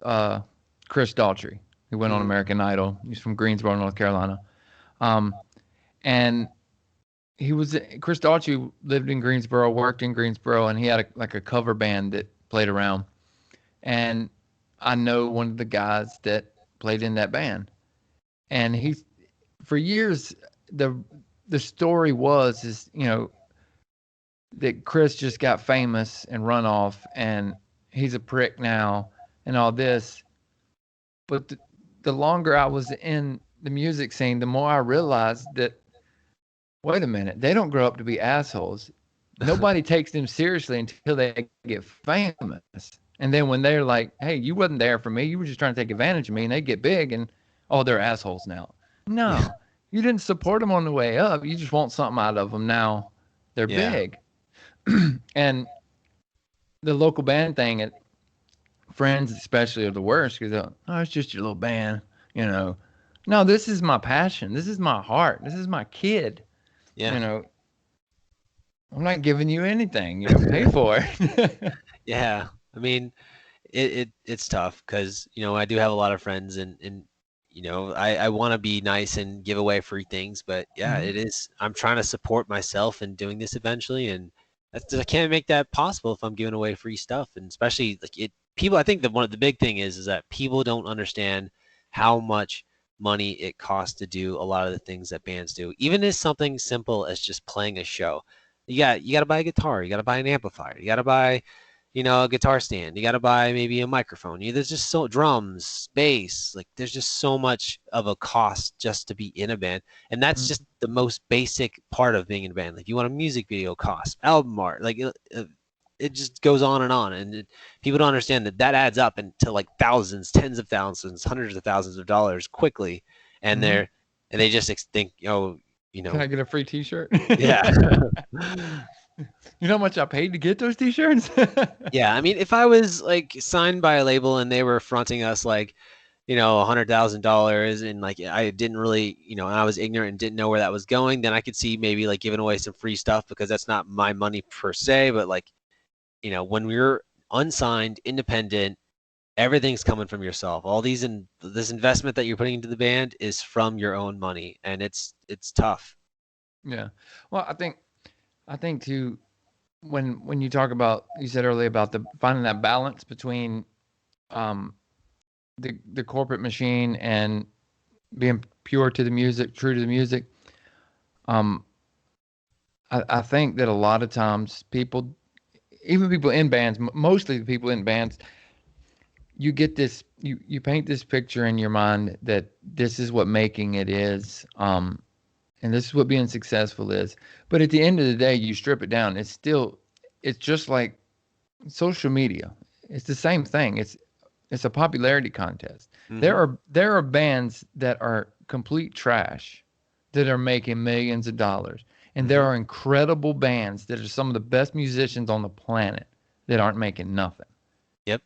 A: Chris Daughtry, who went on American Idol. He's from Greensboro, North Carolina. And Chris Daughtry lived in Greensboro, worked in Greensboro, and he had a cover band that played around. And I know one of the guys that played in that band. And for years, the story is that Chris just got famous and run off, and he's a prick now and all this. But the longer I was in the music scene, the more I realized that, wait a minute, they don't grow up to be assholes. Nobody takes them seriously until they get famous. And then when they're like, hey, you wasn't there for me, you were just trying to take advantage of me, and they get big and, oh, they're assholes now. No, you didn't support them on the way up. You just want something out of them now. They're big. And the local band thing, friends especially are the worst, because it's just your little band, No, this is my passion. This is my heart. This is my kid.
B: Yeah.
A: You know, I'm not giving you anything. You know, pay for it.
B: Yeah. I mean, it's tough because, I do have a lot of friends and I want to be nice and give away free things, but yeah,
A: Mhm.
B: it is. I'm trying to support myself in doing this eventually, and I can't make that possible if I'm giving away free stuff, and especially like people. I think that one of the big thing is that people don't understand how much money it costs to do a lot of the things that bands do, even as something simple as just playing a show. You got to buy a guitar, you got to buy an amplifier, you got to buy a guitar stand. You got to buy maybe a microphone. There's just so drums, bass. Like there's just so much of a cost just to be in a band, and that's
A: Mhm.
B: just the most basic part of being in a band. Like you want a music video cost, album art, like it just goes on, and people don't understand that adds up into like thousands, tens of thousands, hundreds of thousands of dollars quickly, and
A: Mhm.
B: they just think,
A: Can I get a free T-shirt?
B: yeah.
A: You know how much I paid to get those T-shirts?
B: Yeah, I mean, if I was like signed by a label and they were fronting us like, $100,000 and like I didn't really, and I was ignorant and didn't know where that was going, then I could see maybe like giving away some free stuff because that's not my money per se. But like, when we're unsigned, independent, everything's coming from yourself. All this investment that you're putting into the band is from your own money, and it's tough.
A: Yeah. Well, I think too, when you talk about, you said earlier about the finding that balance between um the corporate machine and being pure to the music, true to the music. um I think that a lot of times people, even people in bands, mostly the people in bands, you get this, you paint this picture in your mind that this is what making it is, and this is what being successful is. But at the end of the day, you strip it down, it's just like social media. It's the same thing. It's a popularity contest.
B: Hmm.
A: There are bands that are complete trash that are making millions of dollars. And there
B: Hmm.
A: are incredible bands that are some of the best musicians on the planet that aren't making nothing.
B: Yep.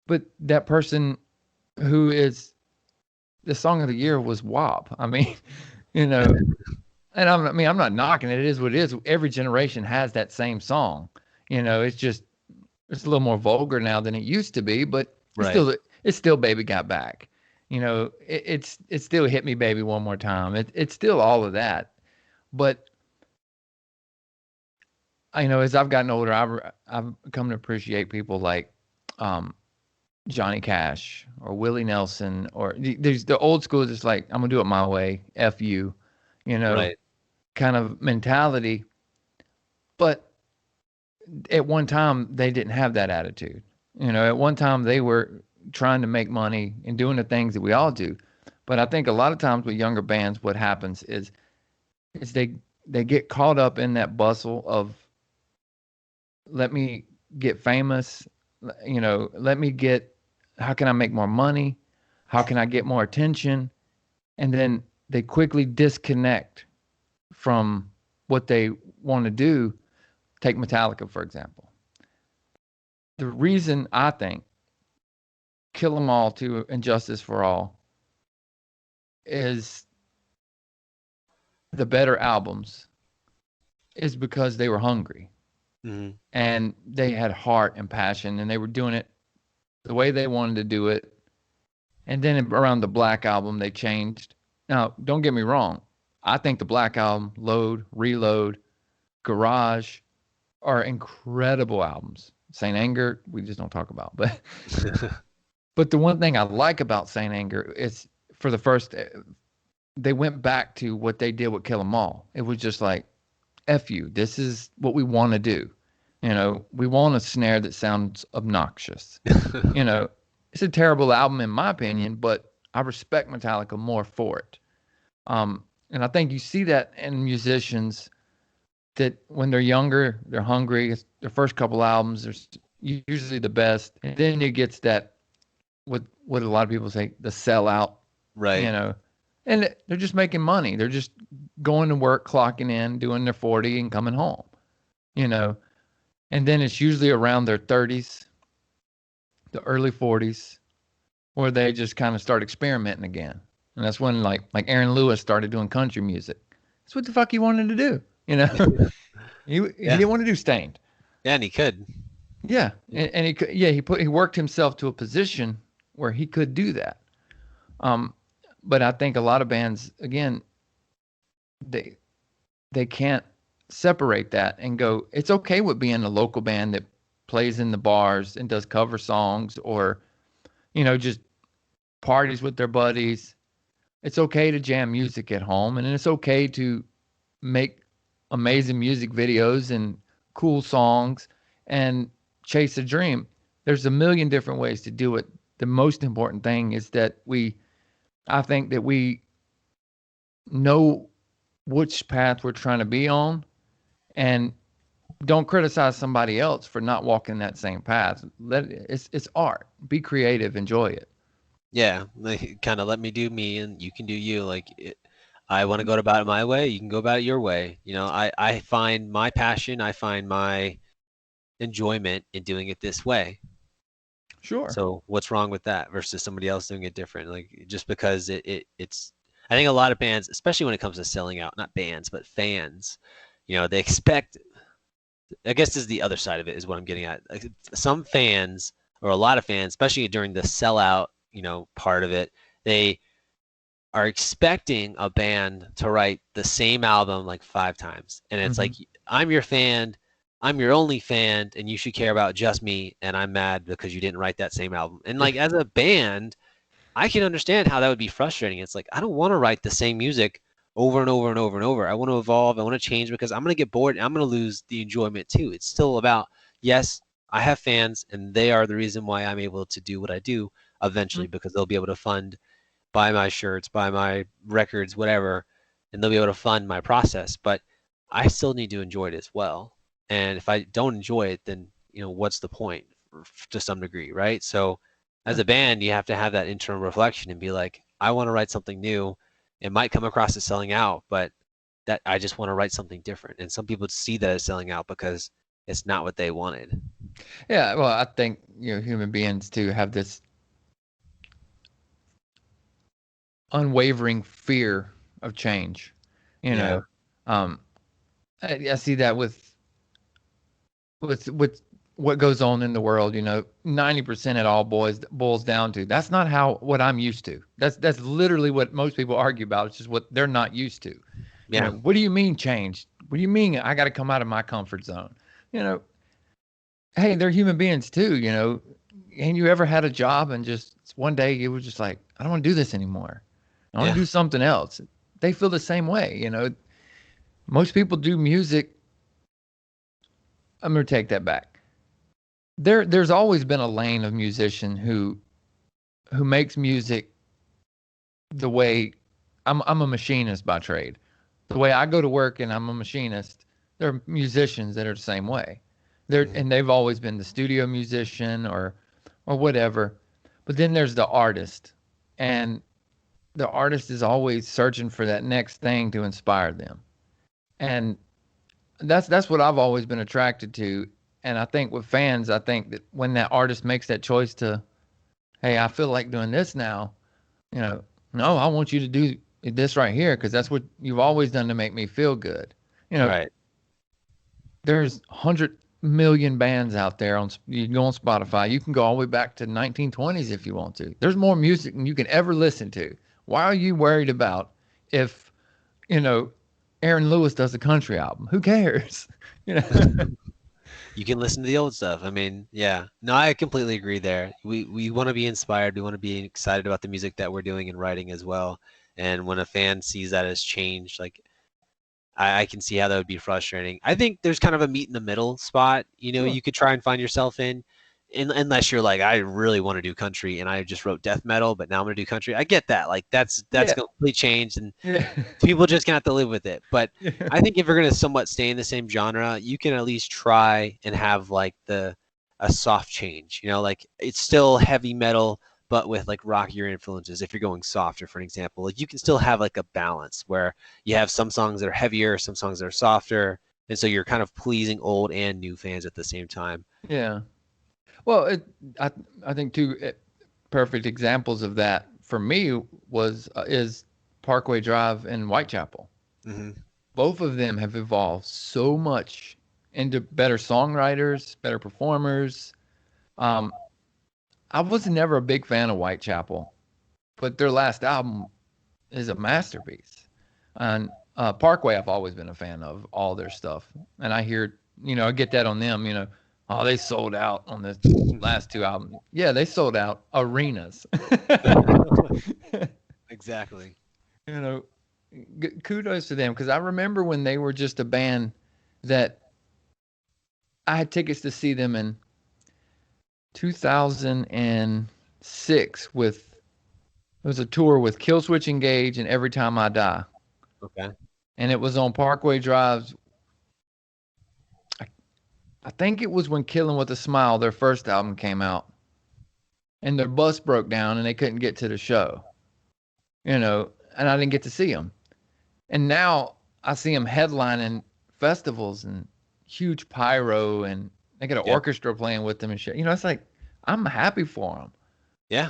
A: But that person who is the song of the year was WAP. I mean, you know, and I'm not knocking it. It is what it is. Every generation has that same song. It's a little more vulgar now than it used to be, but
B: Right.
A: it's still Baby Got Back. It's still Hit Me Baby One More Time. It's still all of that. But as I've gotten older, I've come to appreciate people like um, Johnny Cash or Willie Nelson, or there's the old school, just like I'm gonna do it my way, F you, you know,
B: Right.
A: kind of mentality. But at one time they didn't have that attitude. At one time they were trying to make money and doing the things that we all do. But I think a lot of times with younger bands, what happens is they get caught up in that bustle of, let me get famous, let me get, how can I make more money? How can I get more attention? And then they quickly disconnect from what they want to do. Take Metallica, for example. The reason I think Kill 'Em All to Injustice for All is the better albums is because they were hungry
B: Hmm.
A: and they had heart and passion, and they were doing it the way they wanted to do it. And then around the Black Album, they changed. Now, don't get me wrong. I think the Black Album, Load, Reload, Garage are incredible albums. Saint Anger, we just don't talk about. But the one thing I like about Saint Anger is, for the first, they went back to what they did with Kill 'Em All. It was just like, F you. This is what we want to do. We want a snare that sounds obnoxious. You know, it's a terrible album in my opinion, but I respect Metallica more for it. And I think you see that in musicians, that when they're younger, they're hungry. Their first couple albums are usually the best, and then it gets that, what a lot of people say, the sellout. You
B: Right.
A: know, and they're just making money. They're just going to work, clocking in, doing their 40, and coming home. You know, and then it's usually around their 30s, the early 40s, where they just kind of start experimenting again. And that's when like Aaron Lewis started doing country music. That's what the fuck he wanted to do. You know, he
B: Yeah.
A: didn't want to do Stained.
B: Yeah, and he could.
A: Yeah, and he could, yeah, he worked himself to a position where he could do that. Um, but I think a lot of bands, again, they they can't separate that and go, it's okay with being a local band that plays in the bars and does cover songs, or just parties with their buddies. It's okay to jam music at home, and it's okay to make amazing music videos and cool songs and chase a dream. There's a million different ways to do it. The most important thing is that I think that we know which path we're trying to be on, and don't criticize somebody else for not walking that same path. It's art. Be creative, enjoy it.
B: Yeah, like, kind of let me do me and you can do you. I want to go about it my way. You can go about it your way. I find my passion, I find my enjoyment in doing it this way.
A: Sure.
B: So what's wrong with that versus somebody else doing it different? Like, just because it's, I think a lot of bands, especially when it comes to selling out, not bands, but fans, they expect, I guess this is the other side of it is what I'm getting at. Like, some fans, or a lot of fans, especially during the sellout, part of it, they are expecting a band to write the same album like 5 times. And it's like, I'm your fan, I'm your only fan, and you should care about just me, and I'm mad because you didn't write that same album. And like, as a band, I can understand how that would be frustrating. It's like, I don't want to write the same music over and over and over and over. I want to evolve, I want to change, because I'm going to get bored and I'm going to lose the enjoyment too. It's still about, yes, I have fans and they are the reason why I'm able to do what I do eventually, because they'll be able to buy my shirts, buy my records, whatever, and they'll be able to fund my process. But I still need to enjoy it as well. And if I don't enjoy it, then what's the point, to some degree, right? So as a band, you have to have that internal reflection and be like, I want to write something new. It might come across as selling out, but that I just want to write something different. And some people see that as selling out because it's not what they wanted.
A: Yeah, well, I think human beings too have this unwavering fear of change. I see that with what goes on in the world. 90% it all boils down to, that's not what I'm used to. That's literally what most people argue about. It's just what they're not used to.
B: Yeah.
A: What do you mean change? What do you mean I got to come out of my comfort zone? Hey, they're human beings too. Ain't you ever had a job and just one day you were just like, I don't want to do this anymore. I want to do something else. They feel the same way. Most people do music. I'm going to take that back. There's always been a lane of musician who makes music the way I'm a machinist by trade. The way I go to work and I'm a machinist, there are musicians that are the same way. And they've always been the studio musician or whatever. But then there's the artist, and the artist is always searching for that next thing to inspire them. And that's what I've always been attracted to. And I think with fans, I think that when that artist makes that choice to, hey, I feel like doing this now, no, I want you to do this right here because that's what you've always done to make me feel good.
B: Right.
A: There's 100 million bands out there. You can go on Spotify. You can go all the way back to 1920s if you want to. There's more music than you can ever listen to. Why are you worried about if, Aaron Lewis does a country album? Who cares?
B: You can listen to the old stuff. I mean, yeah. No, I completely agree there. We want to be inspired. We want to be excited about the music that we're doing and writing as well. And when a fan sees that as change, like, I can see how that would be frustrating. I think there's kind of a meet in the middle spot, you could try and find yourself in, unless you're like, I really want to do country and I just wrote death metal, but now I'm going to do country. I get that. Like, that's completely changed, and people just gonna have to live with it. But I think if you're going to somewhat stay in the same genre, you can at least try and have like a soft change, like it's still heavy metal, but with like rockier influences. If you're going softer, for an example, like you can still have like a balance where you have some songs that are heavier, some songs that are softer. And so you're kind of pleasing old and new fans at the same time.
A: Yeah. Well, I think two perfect examples of that for me was is Parkway Drive in Whitechapel.
B: Hmm.
A: Both of them have evolved so much into better songwriters, better performers. Um, I was never a big fan of Whitechapel, but their last album is a masterpiece. And Parkway, I've always been a fan of all their stuff, and I hear, I get that on them. Oh, they sold out on the last two albums. Yeah, they sold out arenas.
B: Exactly.
A: you know, Kudos to them because I remember when they were just a band that I had tickets to see them in 2006 with it was a tour with Killswitch Engage and Every Time I Die.
B: Okay.
A: And it was on Parkway Drives. I think it was when Killing with a Smile, their first album, came out. And their bus broke down and they couldn't get to the show. And I didn't get to see them. And now I see them headlining festivals and huge pyro, and they got an orchestra playing with them and shit. It's like, I'm happy for them.
B: Yeah.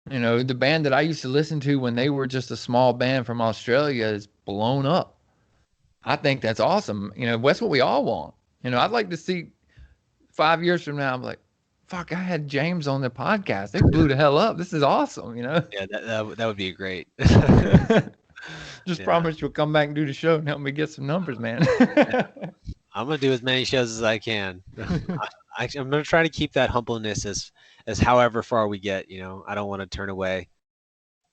A: The band that I used to listen to when they were just a small band from Australia is blown up. I think that's awesome. That's what we all want. I'd like to see 5 years from now, I'm like, fuck, I had James on the podcast. They blew the hell up. This is awesome,
B: Yeah, that would be great.
A: Just promise you'll come back and do the show and help me get some numbers, man.
B: I'm gonna do as many shows as I can. I'm gonna try to keep that humbleness as however far we get. I don't want to turn away,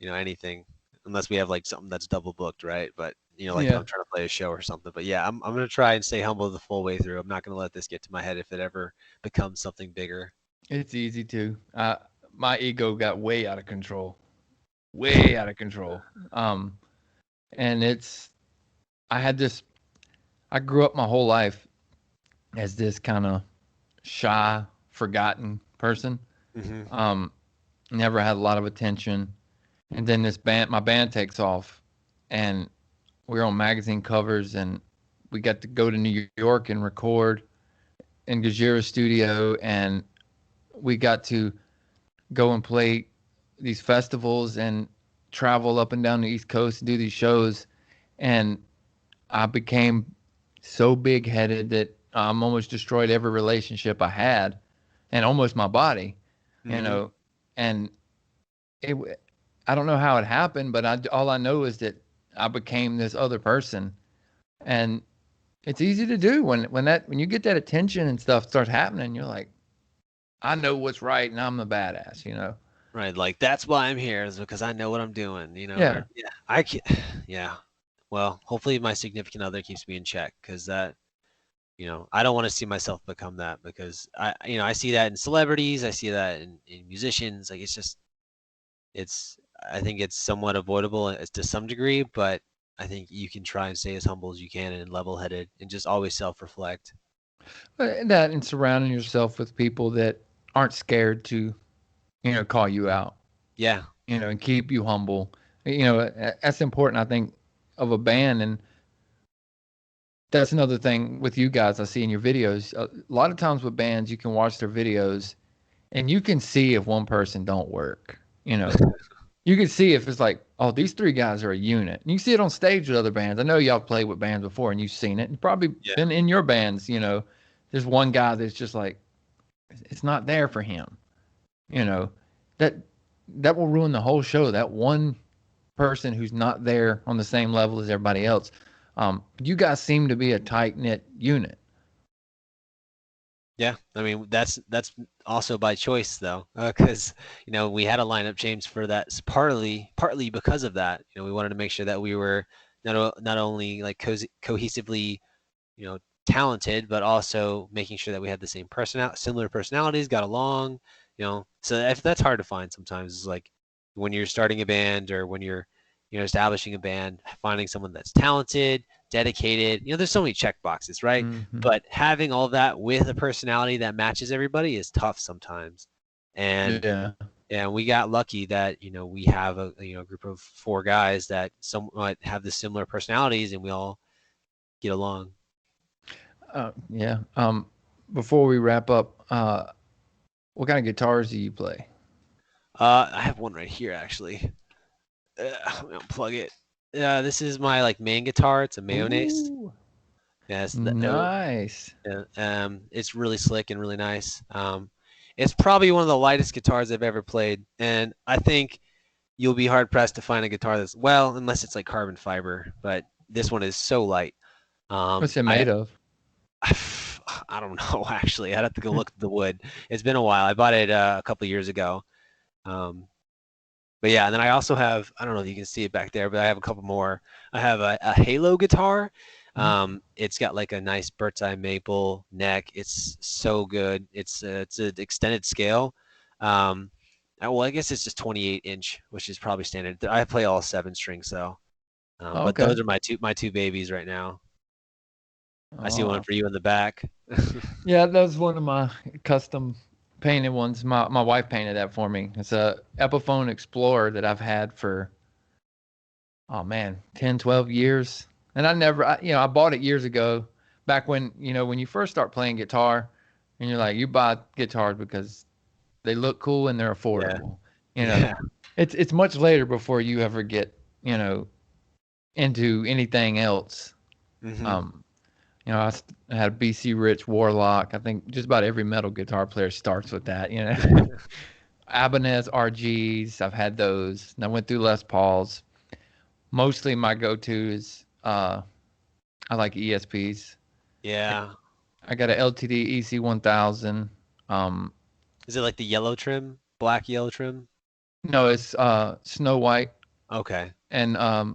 B: anything unless we have like something that's double booked, right? But I'm trying to play a show or something. But yeah, I'm gonna try and stay humble the full way through. I'm not gonna let this get to my head if it ever becomes something bigger.
A: It's easy to. My ego got way out of control. Way out of control. And I grew up my whole life as this kind of shy, forgotten person.
B: Mm-hmm.
A: Never had a lot of attention. And then my band takes off, and we're on magazine covers, and we got to go to New York and record in Gajira's studio, and we got to go and play these festivals and travel up and down the East Coast and do these shows. And I became so big-headed that I almost destroyed every relationship I had and almost my body,
B: Mm-hmm.
A: and I don't know how it happened, but all I know is that I became this other person. And it's easy to do when you get that attention and stuff starts happening, you're like, I know what's right and I'm the badass,
B: Right, like that's why I'm here is because I know what I'm doing.
A: Yeah.
B: Yeah, I can. Yeah. Well, hopefully my significant other keeps me in check because that, I don't want to see myself become that because I see that in celebrities, I see that in musicians. Like I think it's somewhat avoidable to some degree, but I think you can try and stay as humble as you can and level-headed and just always self-reflect.
A: That and surrounding yourself with people that aren't scared to, call you out,
B: Yeah.
A: and keep you humble. That's important, I think, of a band. And that's another thing with you guys I see in your videos. A lot of times with bands, you can watch their videos and you can see if one person don't work, You can see if it's like, oh, these three guys are a unit. And you see it on stage with other bands. I know y'all played with bands before and you've seen it. And probably been in your bands, there's one guy that's just like, it's not there for him. That will ruin the whole show. That one person who's not there on the same level as everybody else. You guys seem to be a tight-knit unit.
B: Yeah, I mean that's also by choice though, because we had a lineup change for that partly because of that. We wanted to make sure that we were not only like cohesively, talented, but also making sure that we had the similar personalities, got along. So that's hard to find sometimes. Is like when you're starting a band or when you're establishing a band, finding someone that's talented, dedicated. There's so many check boxes, right?
A: Mm-hmm.
B: But having all that with a personality that matches everybody is tough sometimes. And we got lucky that we have a group of 4 guys that somewhat have the similar personalities, and we all get along.
A: Yeah. Before we wrap up, what kind of guitars do you play?
B: I have one right here actually. Let me unplug it. This is my like main guitar. It's a mayonnaise.
A: Ooh,
B: Yes,
A: nice.
B: it's really slick and really nice. It's probably one of the lightest guitars I've ever played, and I think you'll be hard pressed to find a guitar that's well, unless it's like carbon fiber. But this one is so light.
A: What's it made of?
B: I don't know actually. I'd have to go look at the wood. It's been a while. I bought it a couple years ago. But yeah, and then I also have, I don't know if you can see it back there, but I have a couple more. I have a Halo guitar. It's got like a nice bird's eye maple neck. It's so good. It's an extended scale. Well, I guess it's just 28-inch, which is probably standard. I play all 7 strings though. But
A: Okay.
B: those are my two babies right now. I see one
A: Oh.
B: for you in the back.
A: Yeah, that's one of my custom painted ones. My wife painted that for me. It's a Epiphone Explorer that I've had for, oh man, 10, 12 years. And I bought it years ago, back when, when you first start playing guitar and you're like, you buy guitars because they look cool and they're affordable.
B: Yeah.
A: It's much later before you ever get, into anything else.
B: Mhm.
A: I had a BC Rich Warlock. I think just about every metal guitar player starts with that. Ibanez RGs. I've had those. And I went through Les Pauls. Mostly my go-to is I like ESPs.
B: Yeah.
A: I got a LTD EC1000.
B: Is it like the yellow trim, black yellow trim?
A: No, it's Snow White,
B: Okay.
A: and I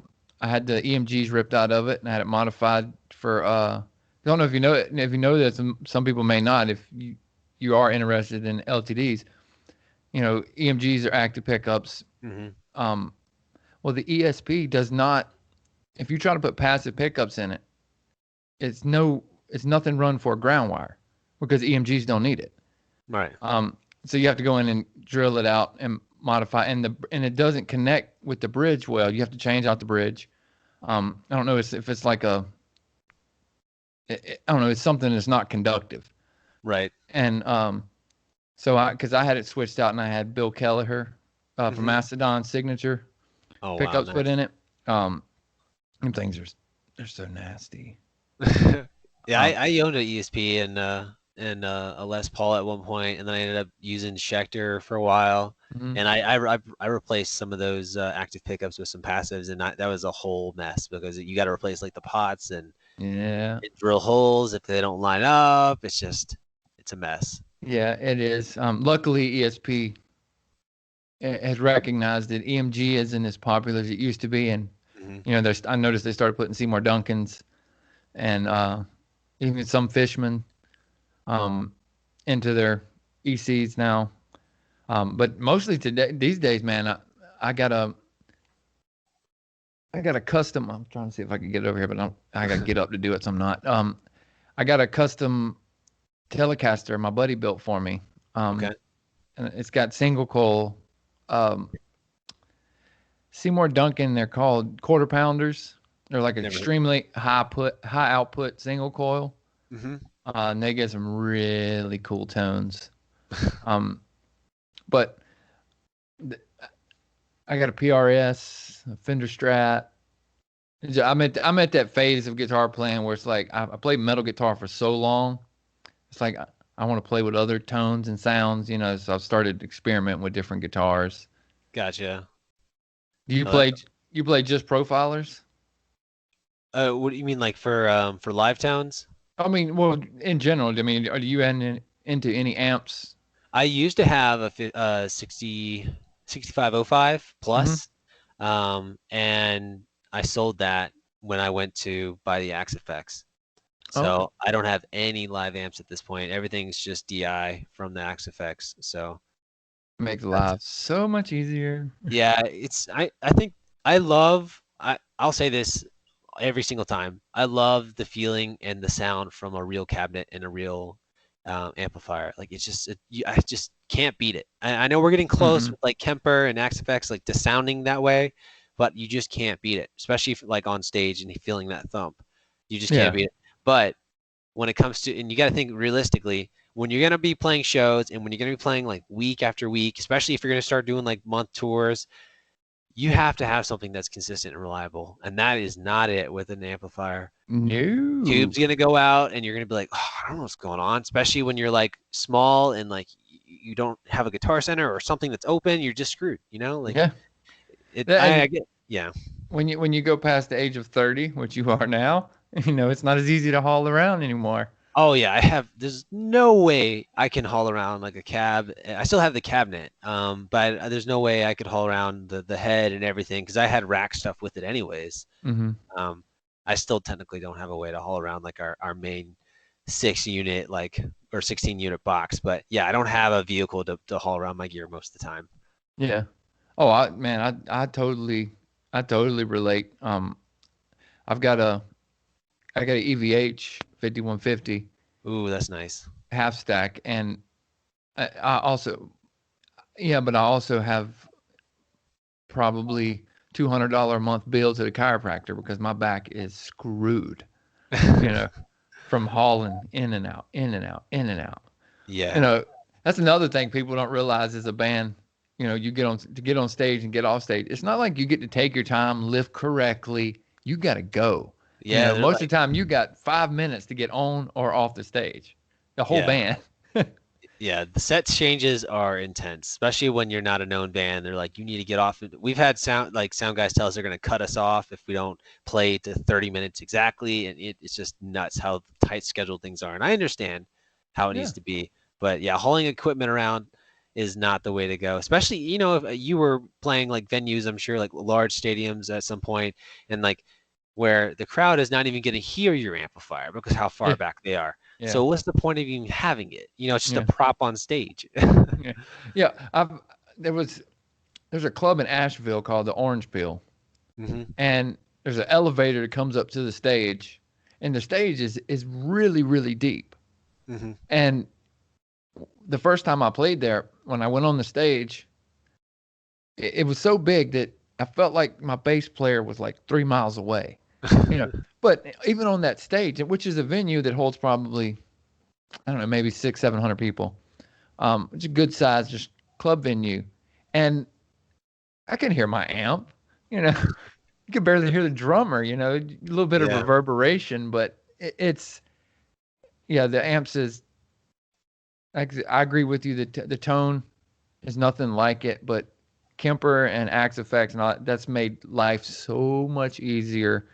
A: had the EMGs ripped out of it, and I had it modified for. I don't know if you know it. If you know that, some people may not. If you are interested in LTDs, EMGs are active pickups.
B: Hmm.
A: Well, the ESP does not. If you try to put passive pickups in it, it's nothing run for a ground wire because EMGs don't need it.
B: Right.
A: So you have to go in and drill it out and modify, and it doesn't connect with the bridge well. You have to change out the bridge. I don't know if it's like I don't know, it's something that's not conductive.
B: Right.
A: And because I had it switched out and I had Bill Kelleher from
B: Mhm.
A: Mastodon signature
B: Oh wow.
A: pickups put
B: Nice.
A: in it. Them things they're so nasty.
B: Yeah,
A: Um,
B: I owned an ESP and a Les Paul at one point, and then I ended up using Schecter for a while,
A: mhm.
B: and I replaced some of those active pickups with some passives, and that was a whole mess because you got to replace like the pots
A: Yeah.
B: and drill holes if they don't line up. It's a mess.
A: Yeah, it is. Luckily, ESP has recognized that EMG isn't as popular as it used to be, and
B: Hmm.
A: I noticed they started putting Seymour Duncans and even some Fishman um, into their ECs now. But mostly these days, man, I got a custom. I'm trying to see if I can get it over here, but I got to get up to do it, so I'm not. I got a custom Telecaster my buddy built for me.
B: Okay.
A: And it's got single coil. Um, Seymour Duncan, they're called quarter pounders. They're like
B: Never.
A: extremely high output single coil.
B: Hmm.
A: And they get some really cool tones. But I got a PRS, a Fender Strat. I'm at that phase of guitar playing where it's like I played metal guitar for so long. It's like I want to play with other tones and sounds, So I've started experimenting with different guitars.
B: Gotcha.
A: Do you
B: Oh,
A: play? You play just profilers?
B: what do you mean, like for live tones?
A: I mean, well, in general. I mean, are you into any amps?
B: I used to have a 6505
A: Mm-hmm.
B: plus, and I sold that when I went to buy the Axe Effects.
A: Okay.
B: So I don't have any live amps at this point. Everything's just DI from the Axe Effects. So
A: Makes
B: that's
A: live so much easier.
B: yeah. I think I'll say this every single time. I love the feeling and the sound from a real cabinet and a real amplifier. Like I just can't beat it. I know we're getting close
A: Mm-hmm.
B: with like Kemper and Axe Effects, like the sounding that way, but you just can't beat it, especially if, like on stage and feeling that thump. You just can't
A: Yeah.
B: beat it. But when it comes to, and you got to think realistically, when you're gonna be playing shows and when you're gonna be playing like week after week, especially if you're gonna start doing like month tours, you have to have something that's consistent and reliable, and that is not it with an amplifier.
A: No.
B: Tube's gonna go out, and you're gonna be like, oh, I don't know what's going on, especially when you're like small and like you don't have a guitar center or something that's open. You're just screwed, you know? Like,
A: Yeah.
B: I get, yeah.
A: When you go past the age of 30, which you are now, it's not as easy to haul around anymore.
B: Oh yeah, there's no way I can haul around like a cab. I still have the cabinet, but there's no way I could haul around the head and everything because I had rack stuff with it anyways.
A: Mm-hmm.
B: I still technically don't have a way to haul around like our main 6-unit or 16-unit box, but yeah, I don't have a vehicle to haul around my gear most of the time.
A: Yeah. Oh, I totally relate. I got an EVH 5150.
B: Ooh, that's nice.
A: Half stack, and I also, but I also have probably $200 a month bill to the chiropractor because my back is screwed, from hauling in and out, in and out, in and out.
B: Yeah.
A: That's another thing people don't realize as a band. You get on stage and get off stage. It's not like you get to take your time, lift correctly. You got to go.
B: Yeah.
A: Most of the time you got 5 minutes to get on or off the stage. The whole band.
B: Yeah, the set changes are intense, especially when you're not a known band. They're like, you need to get off. We've had sound guys tell us they're going to cut us off if we don't play to 30 minutes exactly, and it's just nuts how tight scheduled things are. And I understand how it needs to be, but yeah, hauling equipment around is not the way to go. Especially, if you were playing like venues, I'm sure like large stadiums at some point, and like where the crowd is not even going to hear your amplifier because how far back they are. Yeah. So what's the point of even having it? It's just a prop on stage.
A: There's a club in Asheville called the Orange Peel, and there's an elevator that comes up to the stage, and the stage is really, really deep. And the first time I played there, when I went on the stage, it was so big that I felt like my bass player was like 3 miles away. But even on that stage, which is a venue that holds probably, I don't know, maybe 600-700 people. It's a good size, just club venue. And I can hear my amp, you can barely hear the drummer, a little bit of reverberation, but the amps is, I agree with you that the tone is nothing like it, but Kemper and Axe Effects and all that's made life so much easier.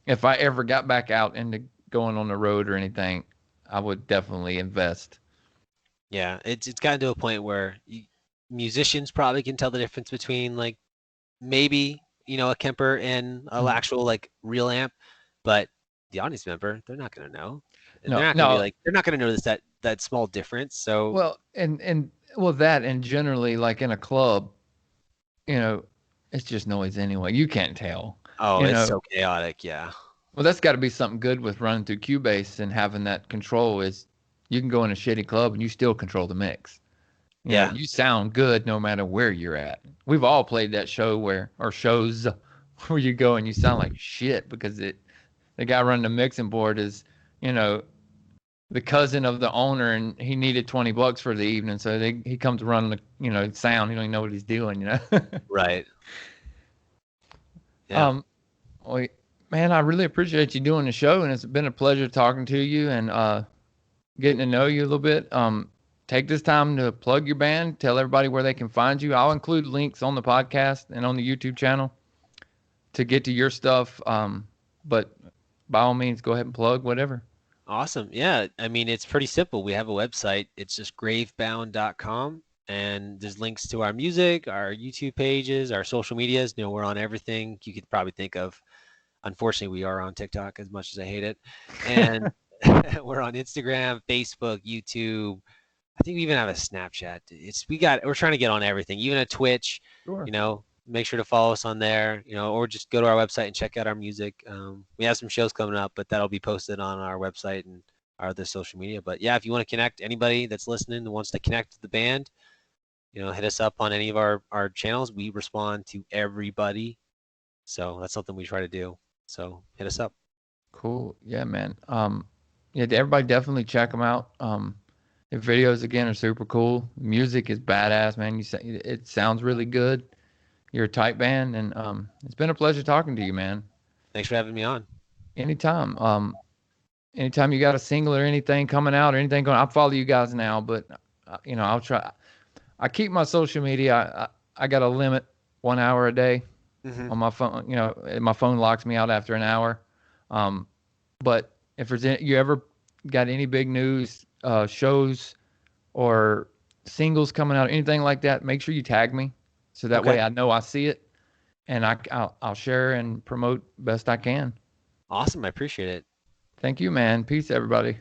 A: If I ever got back out into going on the road or anything, I would definitely invest.
B: Yeah, it's gotten to a point where musicians probably can tell the difference between like maybe a Kemper and an actual like real amp, but the audience member, they're not gonna know. They're not gonna notice that small difference. So
A: that and generally like in a club, it's just noise anyway. You can't tell.
B: Oh, it's so chaotic, yeah.
A: Well, that's got to be something good with running through Cubase and having that control is you can go in a shitty club and you still control the mix. You sound good no matter where you're at. We've all played that shows where you go and you sound like shit because the guy running the mixing board is, the cousin of the owner and he needed $20 for the evening. So he comes running the, sound. He don't even know what he's doing,
B: Right. Yeah.
A: Well, man, I really appreciate you doing the show, and it's been a pleasure talking to you and getting to know you a little bit. Take this time to plug your band, tell everybody where they can find you. I'll include links on the podcast and on the YouTube channel to get to your stuff. But by all means, go ahead and plug whatever.
B: Awesome. Yeah, I mean, it's pretty simple. We have a website. It's just gravebound.com. And there's links to our music, our YouTube pages, our social medias. We're on everything you could probably think of. Unfortunately, we are on TikTok as much as I hate it. And we're on Instagram, Facebook, YouTube. I think we even have a Snapchat. We're trying to get on everything, even a Twitch. Sure. Make sure to follow us on there, or just go to our website and check out our music. We have some shows coming up, but that'll be posted on our website and our other social media. But yeah, if you want to connect, anybody that's listening that wants to connect to the band, hit us up on any of our channels. We respond to everybody. So that's something we try to do. So hit us up.
A: Cool. Yeah, man. Everybody definitely check them out. The videos again are super cool. Music is badass, man. You say it sounds really good. You're a tight band, and it's been a pleasure talking to you, man.
B: Thanks for having me on.
A: Anytime. Anytime you got a single or anything coming out or anything going, I'll follow you guys now, but I'll try. I keep my social media. I got a limit 1 hour a day on my phone. My phone locks me out after an hour. But if you ever got any big news, shows or singles coming out, anything like that, make sure you tag me so that way I know I see it, and I'll share and promote best I can.
B: Awesome. I appreciate it.
A: Thank you, man. Peace, everybody.